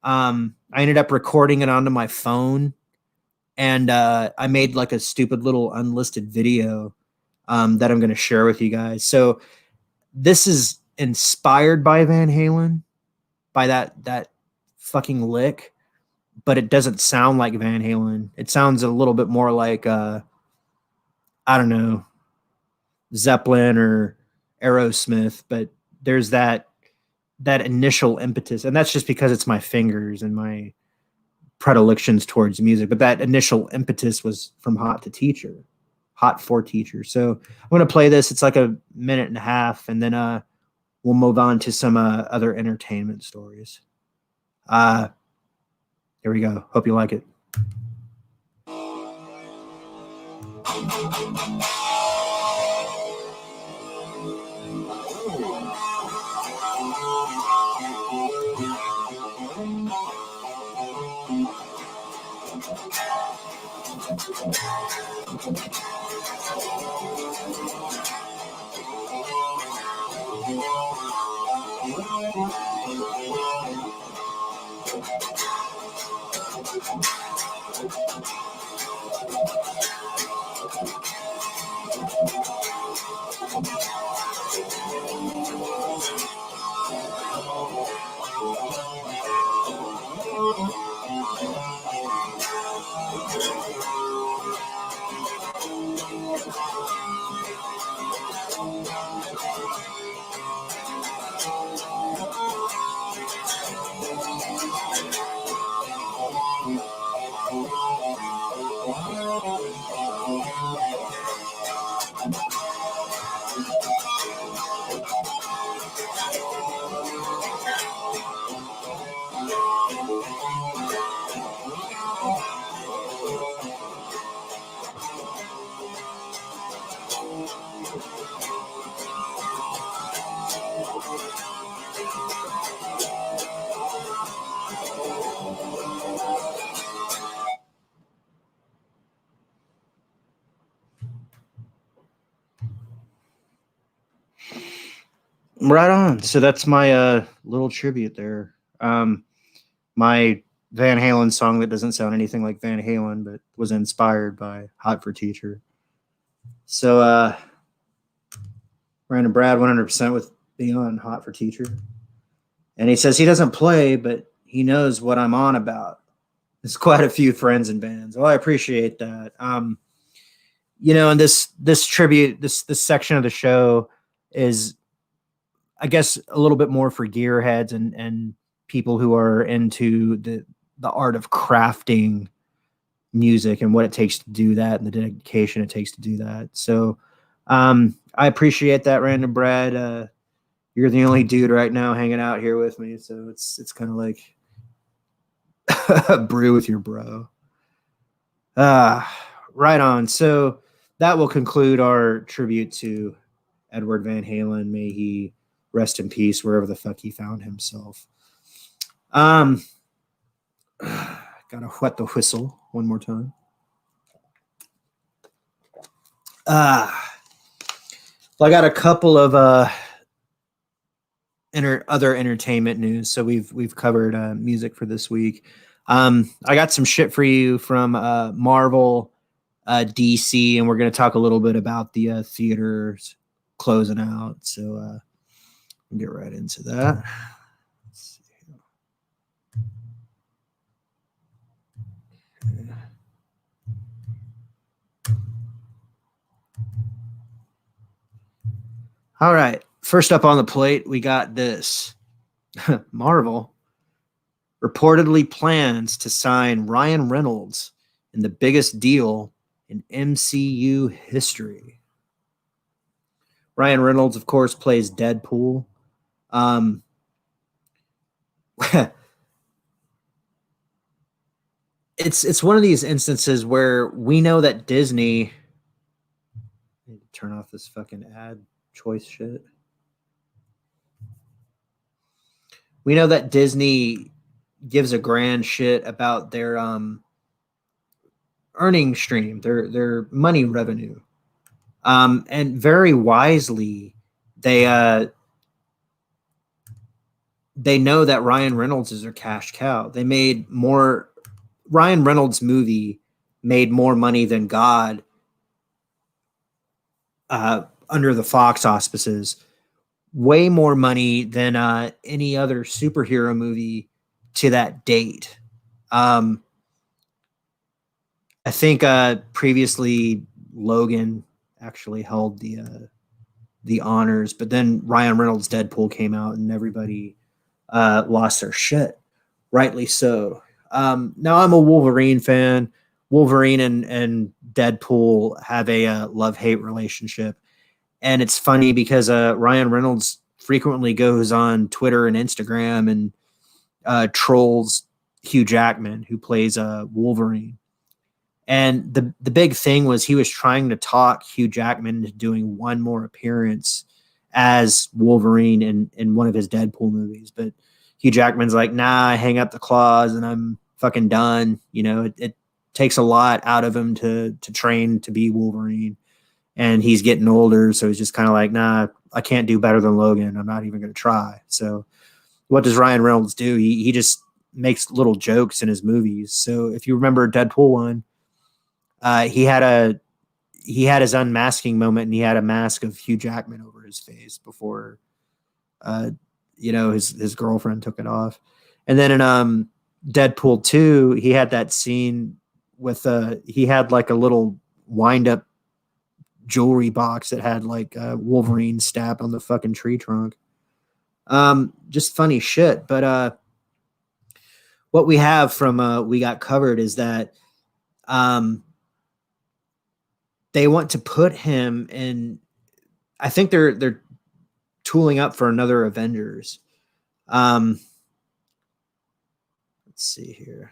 A: I ended up recording it onto my phone. And I made like a stupid little unlisted video that I'm going to share with you guys. So this is inspired by Van Halen, by that fucking lick, but it doesn't sound like Van Halen. It sounds a little bit more like, I don't know, Zeppelin or Aerosmith, but there's that initial impetus. And that's just because it's my fingers and my predilections towards music, but that initial impetus was from Hot for Teacher. So I'm going to play this. It's like a minute and a half, and then we'll move on to some other entertainment stories. Here we go. Hope you like it. Right on. So that's my little tribute there. My Van Halen song that doesn't sound anything like Van Halen, but was inspired by Hot for Teacher. So Random Brad 100% with being on Hot for Teacher. And he says he doesn't play, but he knows what I'm on about. There's quite a few friends and bands. Well, I appreciate that. You know, and this tribute, this section of the show is, I guess, a little bit more for gearheads and people who are into the art of crafting music and what it takes to do that and the dedication it takes to do that. So I appreciate that, Random Brad. You're the only dude right now hanging out here with me, so it's kind of like a brew with your bro. Right on. So that will conclude our tribute to Edward Van Halen. May he rest in peace wherever the fuck he found himself. Gotta wet the whistle one more time. Well, I got a couple of other entertainment news. So we've covered music for this week. I got some shit for you from Marvel, DC, and we're going to talk a little bit about the theaters closing out. So we'll get right into that. Let's see. Okay. All right. First up on the plate, we got this. Marvel reportedly plans to sign Ryan Reynolds in the biggest deal in MCU history. Ryan Reynolds, of course, plays Deadpool. It's one of these instances where we know that Disney. I need to turn off this fucking ad choice shit. We know that Disney gives a grand shit about their earning stream, their money revenue, and very wisely they know that Ryan Reynolds is their cash cow. They made more. Ryan Reynolds' movie made more money than God under the Fox auspices. Way more money than any other superhero movie to that date. I think previously Logan actually held the honors, but then Ryan Reynolds' Deadpool came out and everybody lost their shit, rightly so. Now I'm a Wolverine fan. Wolverine and Deadpool have a love-hate relationship. And it's funny because Ryan Reynolds frequently goes on Twitter and Instagram and trolls Hugh Jackman, who plays Wolverine. And the big thing was he was trying to talk Hugh Jackman into doing one more appearance as Wolverine in one of his Deadpool movies. But Hugh Jackman's like, nah, I hang up the claws and I'm fucking done. You know, it takes a lot out of him to train to be Wolverine. And he's getting older, so he's just kind of like, nah, I can't do better than Logan. I'm not even going to try. So what does Ryan Reynolds do? He just makes little jokes in his movies. So if you remember Deadpool 1, he had he had his unmasking moment, and he had a mask of Hugh Jackman over his face before, his girlfriend took it off. And then in Deadpool 2, he had that scene with he had like a little wind up jewelry box that had like Wolverine stabbed on the fucking tree trunk. Just funny shit. But what we have from We Got Covered is that they want to put him in. I think they're tooling up for another Avengers. Let's see here.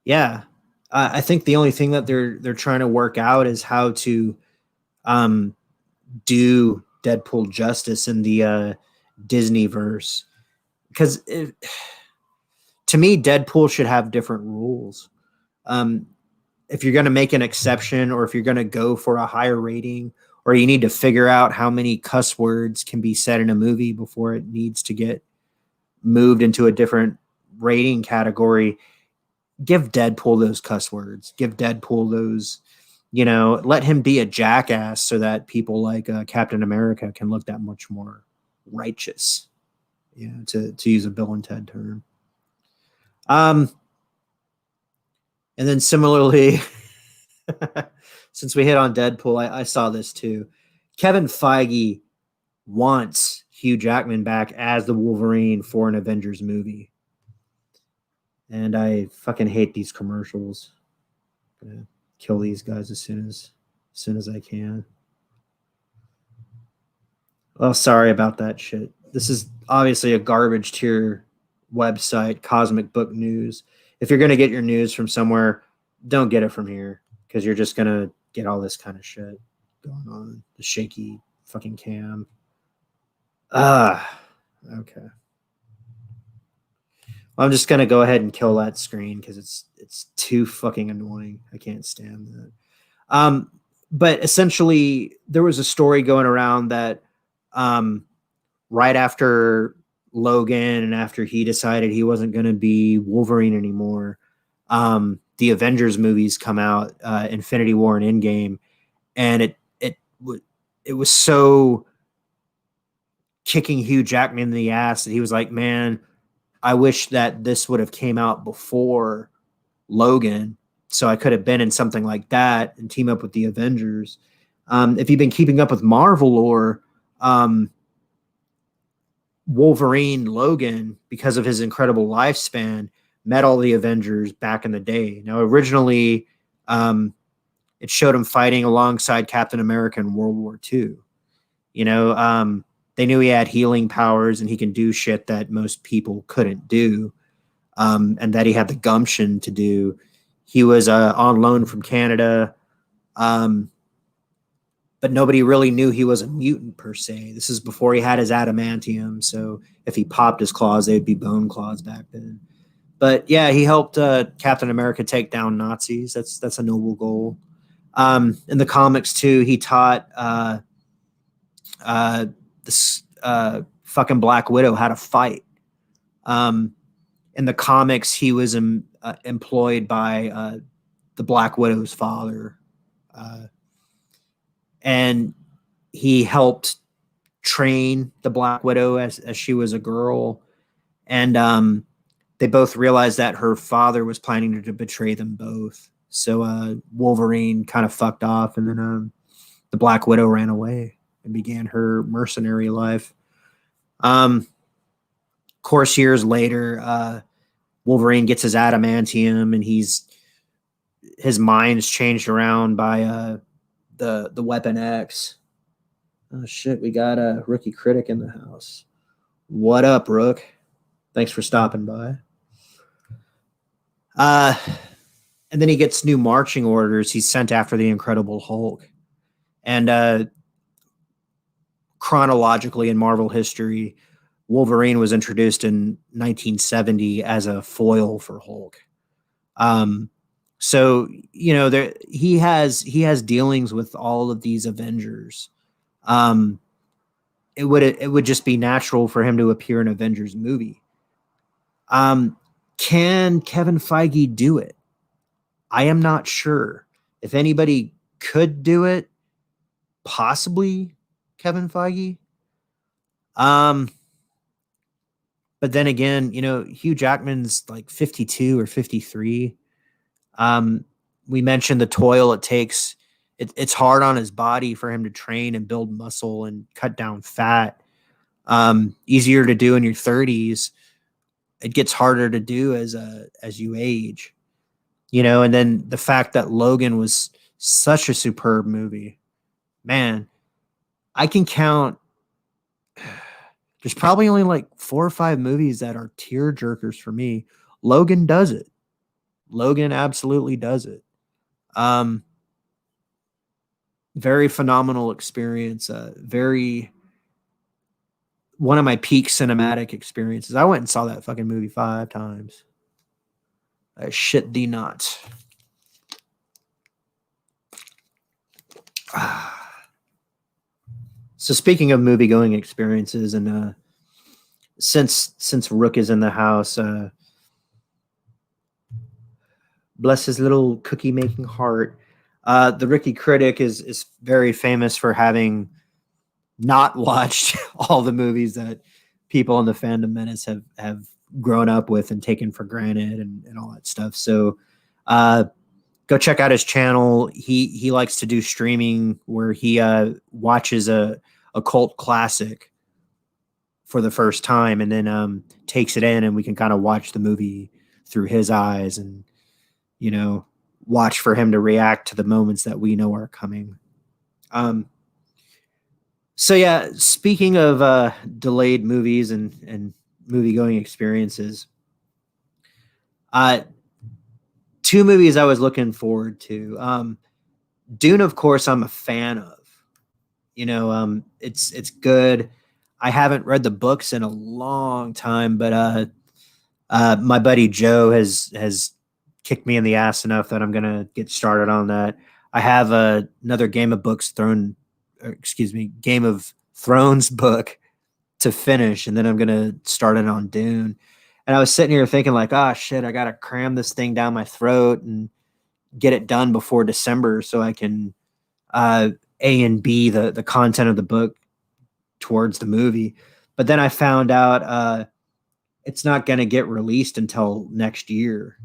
A: Yeah, I think the only thing that they're trying to work out is how to do Deadpool justice in the Disney verse, because to me, Deadpool should have different rules. If you're going to make an exception, or if you're going to go for a higher rating, or you need to figure out how many cuss words can be said in a movie before it needs to get moved into a different rating category, give Deadpool those cuss words. Give Deadpool those, let him be a jackass so that people like Captain America can look that much more righteous, to use a Bill and Ted term. And then similarly, since we hit on Deadpool, I saw this too. Kevin Feige wants Hugh Jackman back as the Wolverine for an Avengers movie. And I fucking hate these commercials. I'm gonna kill these guys as soon as I can. Well, sorry about that shit. This is obviously a garbage tier website, Cosmic Book News. If you're going to get your news from somewhere, don't get it from here, because you're just going to get all this kind of shit going on. The shaky fucking cam. Okay. Well, I'm just going to go ahead and kill that screen because it's too fucking annoying. I can't stand that. But essentially, there was a story going around that right after Logan and after he decided he wasn't going to be Wolverine anymore, the Avengers movies come out, Infinity War and Endgame, and it was so kicking Hugh Jackman in the ass that he was like, man, I wish that this would have came out before Logan, so I could have been in something like that and team up with the Avengers. If you've been keeping up with Marvel lore, Wolverine Logan, because of his incredible lifespan, met all the Avengers back in the day. Now, originally, it showed him fighting alongside Captain America in World War II. They knew he had healing powers and he can do shit that most people couldn't do, and that he had the gumption to do. He was on loan from Canada, but nobody really knew he was a mutant per se. This is before he had his adamantium, so if he popped his claws, they'd be bone claws back then. But yeah, he helped Captain America take down Nazis. That's a noble goal. In the comics too, he taught this fucking Black Widow how to fight. In the comics, he was employed by the Black Widow's father. And he helped train the Black Widow as she was a girl. And they both realized that her father was planning to betray them both. So Wolverine kind of fucked off, and then the Black Widow ran away and began her mercenary life. Of course, years later, Wolverine gets his adamantium, and his mind's changed around by the Weapon X. Oh shit, we got a Rookie Critic in the house. What up, Rook? Thanks for stopping by. And then he gets new marching orders. He's sent after the Incredible Hulk. And chronologically in Marvel history, Wolverine was introduced in 1970 as a foil for Hulk. So, he has dealings with all of these Avengers. It would just be natural for him to appear in an Avengers movie. Can Kevin Feige do it? I am not sure. If anybody could do it, possibly Kevin Feige. But then again, you know, Hugh Jackman's like 52 or 53. We mentioned the toil it takes. It's hard on his body for him to train and build muscle and cut down fat. Easier to do in your 30s. It gets harder to do as you age, you know. And then the fact that Logan was such a superb movie, man. I can count. There's probably only like 4 or 5 movies that are tear jerkers for me. Logan does it. Logan absolutely does it. Very phenomenal experience. Very one of my peak cinematic experiences. I went and saw that fucking movie 5 times. I shit thee not. So speaking of movie going experiences, and since Rook is in the house, bless his little cookie making heart. The Ricky Critic is very famous for having not watched all the movies that people in the Fandom Menace have grown up with and taken for granted and all that stuff. So go check out his channel. He likes to do streaming where he watches a cult classic for the first time and then takes it in, and we can kind of watch the movie through his eyes and, you know, watch for him to react to the moments that we know are coming. So yeah, speaking of delayed movies and movie going experiences, 2 movies I was looking forward to. Dune, of course, I'm a fan of. You know, it's good. I haven't read the books in a long time, but my buddy Joe has kicked me in the ass enough that I'm gonna get started on that. I have another Game of Thrones book to finish, and then I'm gonna start it on Dune. And I was sitting here thinking, like, oh shit, I gotta cram this thing down my throat and get it done before December so I can A and B the content of the book towards the movie. But then I found out it's not going to get released until next year,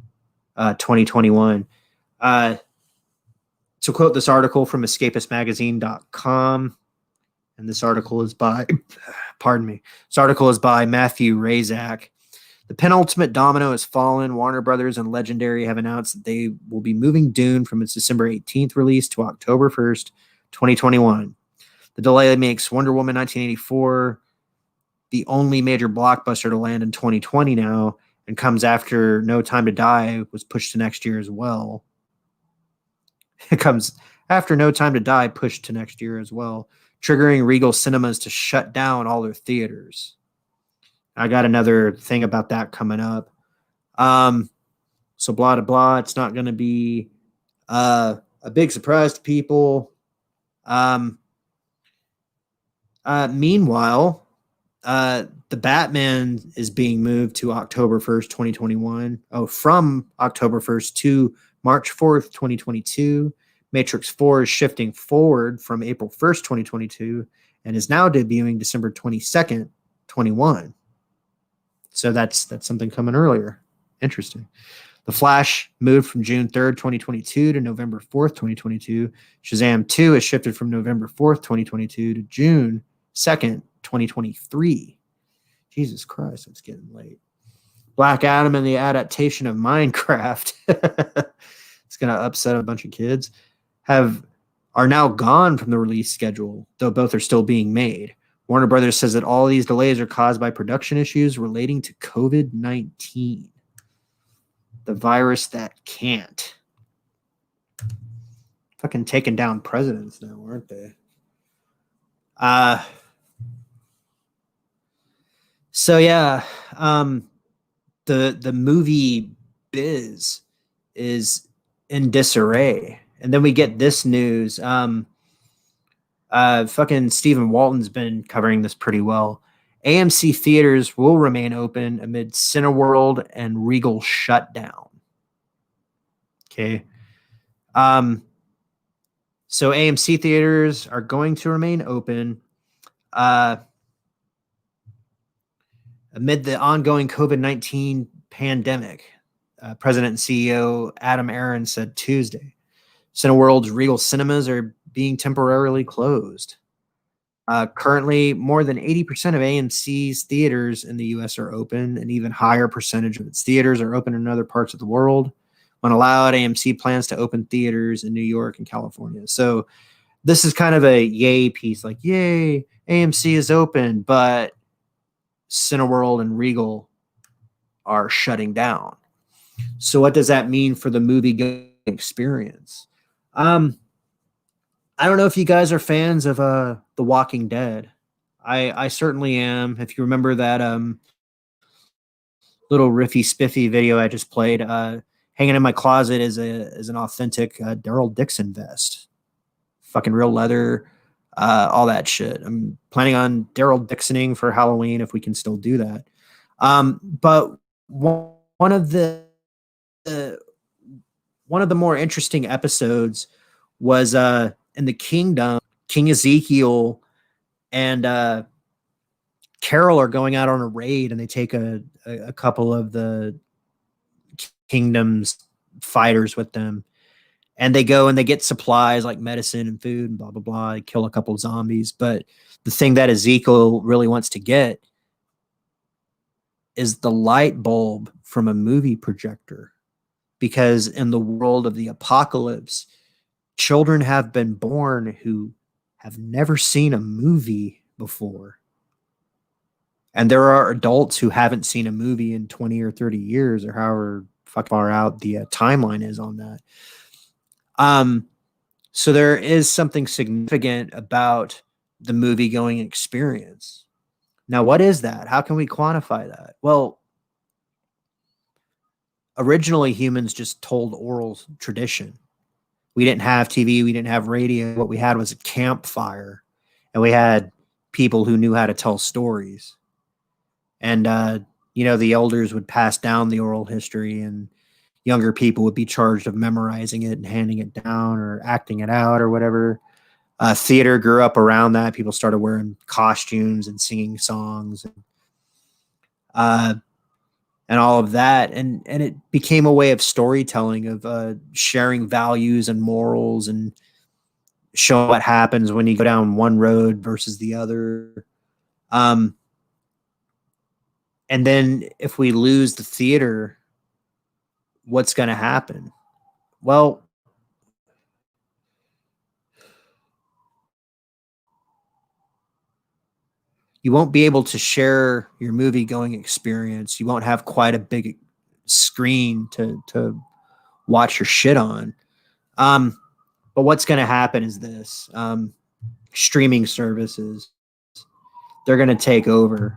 A: 2021. To quote this article from escapistmagazine.com, and this article is by, pardon me, this article is by Matthew Razak. The penultimate domino has fallen. Warner Brothers and Legendary have announced that they will be moving Dune from its December 18th release to October 1st, 2021. The delay makes Wonder Woman 1984 the only major blockbuster to land in 2020 now, and comes after No Time to Die was pushed to next year as well. It comes after No Time to Die pushed to next year as well, triggering Regal Cinemas to shut down all their theaters. I got another thing about that coming up. So blah, blah, blah. It's not going to be a big surprise to people. Meanwhile, the Batman is being moved to October 1st, 2021. Oh, from October 1st to March 4th, 2022. Matrix 4 is shifting forward from April 1st, 2022, and is now debuting December 22nd, 21. So that's something coming earlier. Interesting. The Flash moved from June 3rd, 2022 to November 4th, 2022. Shazam 2 has shifted from November 4th, 2022 to June 2nd, 2023. Jesus Christ, it's getting late. Black Adam and the adaptation of Minecraft. It's going to upset a bunch of kids. Are now gone from the release schedule, though both are still being made. Warner Brothers says that all these delays are caused by production issues relating to COVID-19. The virus that can't. Fucking taking down presidents now, aren't they? So yeah, the movie biz is in disarray. And then we get this news. Fucking Stephen Walton's been covering this pretty well. AMC theaters will remain open amid Cineworld and Regal shutdown. Okay. So AMC theaters are going to remain open amid the ongoing COVID-19 pandemic. President and CEO Adam Aron said Tuesday. Cineworld's Regal cinemas are being temporarily closed. Currently, more than 80% of AMC's theaters in the U.S. are open, and even higher percentage of its theaters are open in other parts of the world. When allowed, AMC plans to open theaters in New York and California. So this is kind of a yay piece, like, yay, AMC is open, but Cineworld and Regal are shutting down. So what does that mean for the movie going experience? I don't know if you guys are fans of The Walking Dead. I certainly am. If you remember that little riffy spiffy video I just played, hanging in my closet is an authentic Daryl Dixon vest. Fucking real leather, all that shit. I'm planning on Daryl Dixoning for Halloween if we can still do that. But one of the more interesting episodes was in the kingdom. King Ezekiel and Carol are going out on a raid, and they take a couple of the kingdom's fighters with them, and they go and they get supplies like medicine and food and blah blah blah. They kill a couple of zombies, but the thing that Ezekiel really wants to get is the light bulb from a movie projector, because in the world of the apocalypse, children have been born who have never seen a movie before. And there are adults who haven't seen a movie in 20 or 30 years, or however far out the timeline is on that. So there is something significant about the movie going experience. Now, what is that? How can we quantify that? Well, originally humans just told oral tradition. We didn't have TV. We didn't have radio. What we had was a campfire, and we had people who knew how to tell stories. And, the elders would pass down the oral history, and younger people would be charged of memorizing it and handing it down or acting it out or whatever. Theater grew up around that. People started wearing costumes and singing songs and all of that. And it became a way of storytelling, of sharing values and morals and showing what happens when you go down one road versus the other. And then if we lose the theater, what's going to happen? Well, you won't be able to share your movie going experience. You won't have quite a big screen to watch your shit on. But what's going to happen is this. Streaming services, they're going to take over.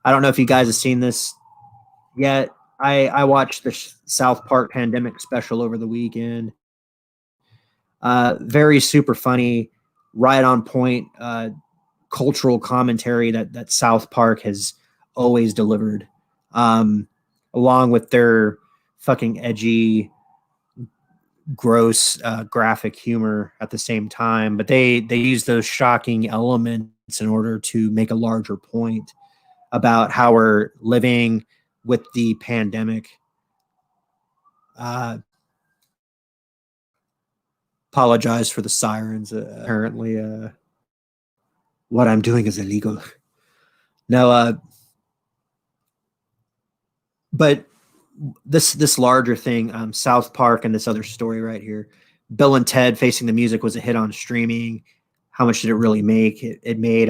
A: I don't know if you guys have seen this yet. I watched the South Park pandemic special over the weekend. Very super funny, right on point cultural commentary that South Park has always delivered, along with their fucking edgy, gross graphic humor at the same time. But they use those shocking elements in order to make a larger point about how we're living with the pandemic. Apologize for the sirens. Apparently, what I'm doing is illegal. No, but this larger thing, South Park and this other story right here, Bill and Ted Facing the Music was a hit on streaming. How much did it really make? It made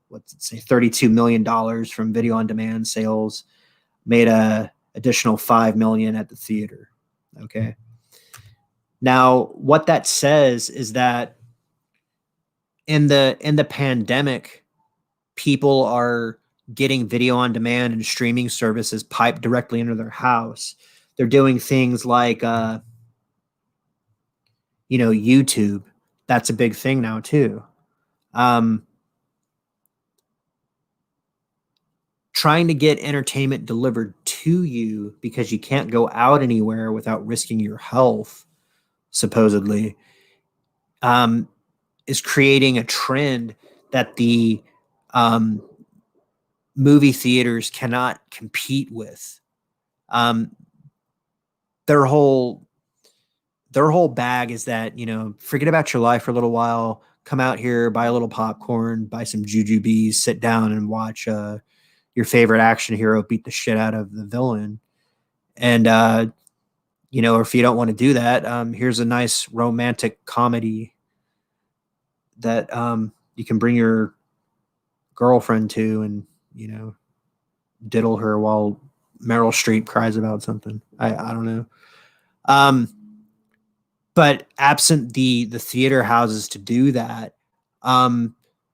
A: what's it say, $32 million from video on demand sales, made a additional $5 million at the theater. Okay. Now, what that says is that in the pandemic, people are getting video on demand and streaming services piped directly into their house. They're doing things like YouTube. That's a big thing now too. Trying to get entertainment delivered to you because you can't go out anywhere without risking your health, supposedly, is creating a trend that the movie theaters cannot compete with. Their whole bag is that, you know, forget about your life for a little while, come out here, buy a little popcorn, buy some jujubes, sit down and watch your favorite action hero beat the shit out of the villain. And you know, if you don't want to do that, here's a nice romantic comedy that you can bring your girlfriend to, and, you know, diddle her while Meryl Streep cries about something. I don't know. But absent the theater houses to do that,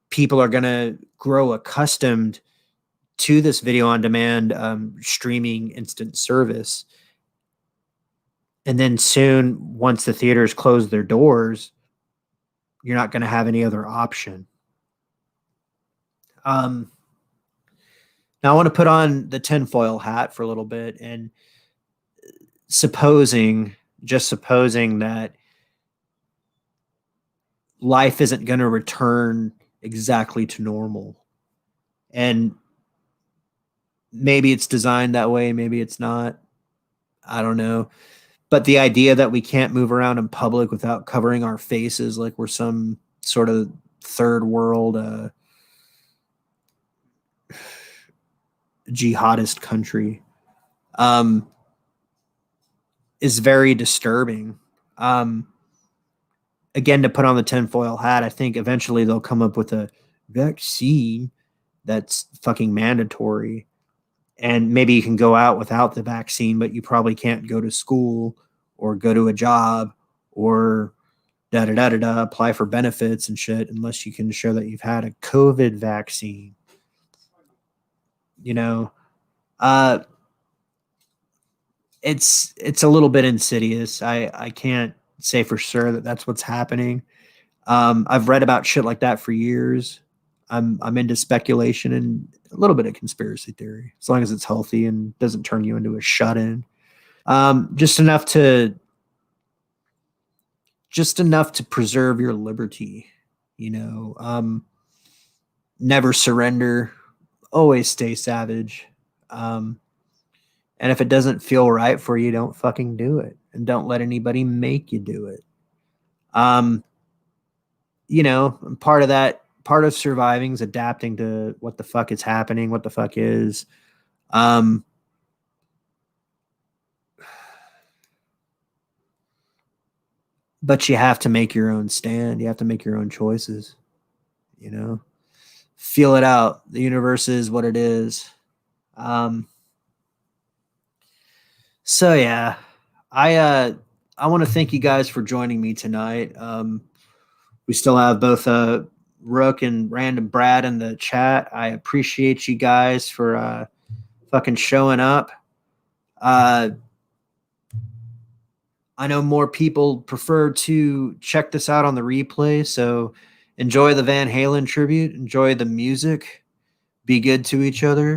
A: people are going to grow accustomed to this video on demand streaming instant service. And then soon, once the theaters close their doors, you're not going to have any other option. Now I want to put on the tinfoil hat for a little bit, and just supposing that life isn't going to return exactly to normal. And maybe it's designed that way, maybe it's not. I don't know. But the idea that we can't move around in public without covering our faces like we're some sort of third world jihadist country is very disturbing. Again, to put on the tinfoil hat, I think eventually they'll come up with a vaccine that's fucking mandatory. And maybe you can go out without the vaccine, but you probably can't go to school or go to a job or apply for benefits and shit unless you can show that you've had a COVID vaccine. You know, it's a little bit insidious. I can't say for sure that that's what's happening. I've read about shit like that for years. I'm into speculation and a little bit of conspiracy theory, as long as it's healthy and doesn't turn you into a shut-in. Just enough to preserve your liberty, you know. Never surrender, always stay savage. And if it doesn't feel right for you, don't fucking do it, and don't let anybody make you do it. You know, part of surviving is adapting to what the fuck is happening, what the fuck is. But you have to make your own stand. You have to make your own choices, you know. Feel it out. The universe is what it is. So yeah, I want to thank you guys for joining me tonight. We still have both Rook and Random Brad in the chat. I appreciate you guys for fucking showing up. I know more people prefer to check this out on the replay, so enjoy the Van Halen tribute. Enjoy the music. Be good to each other.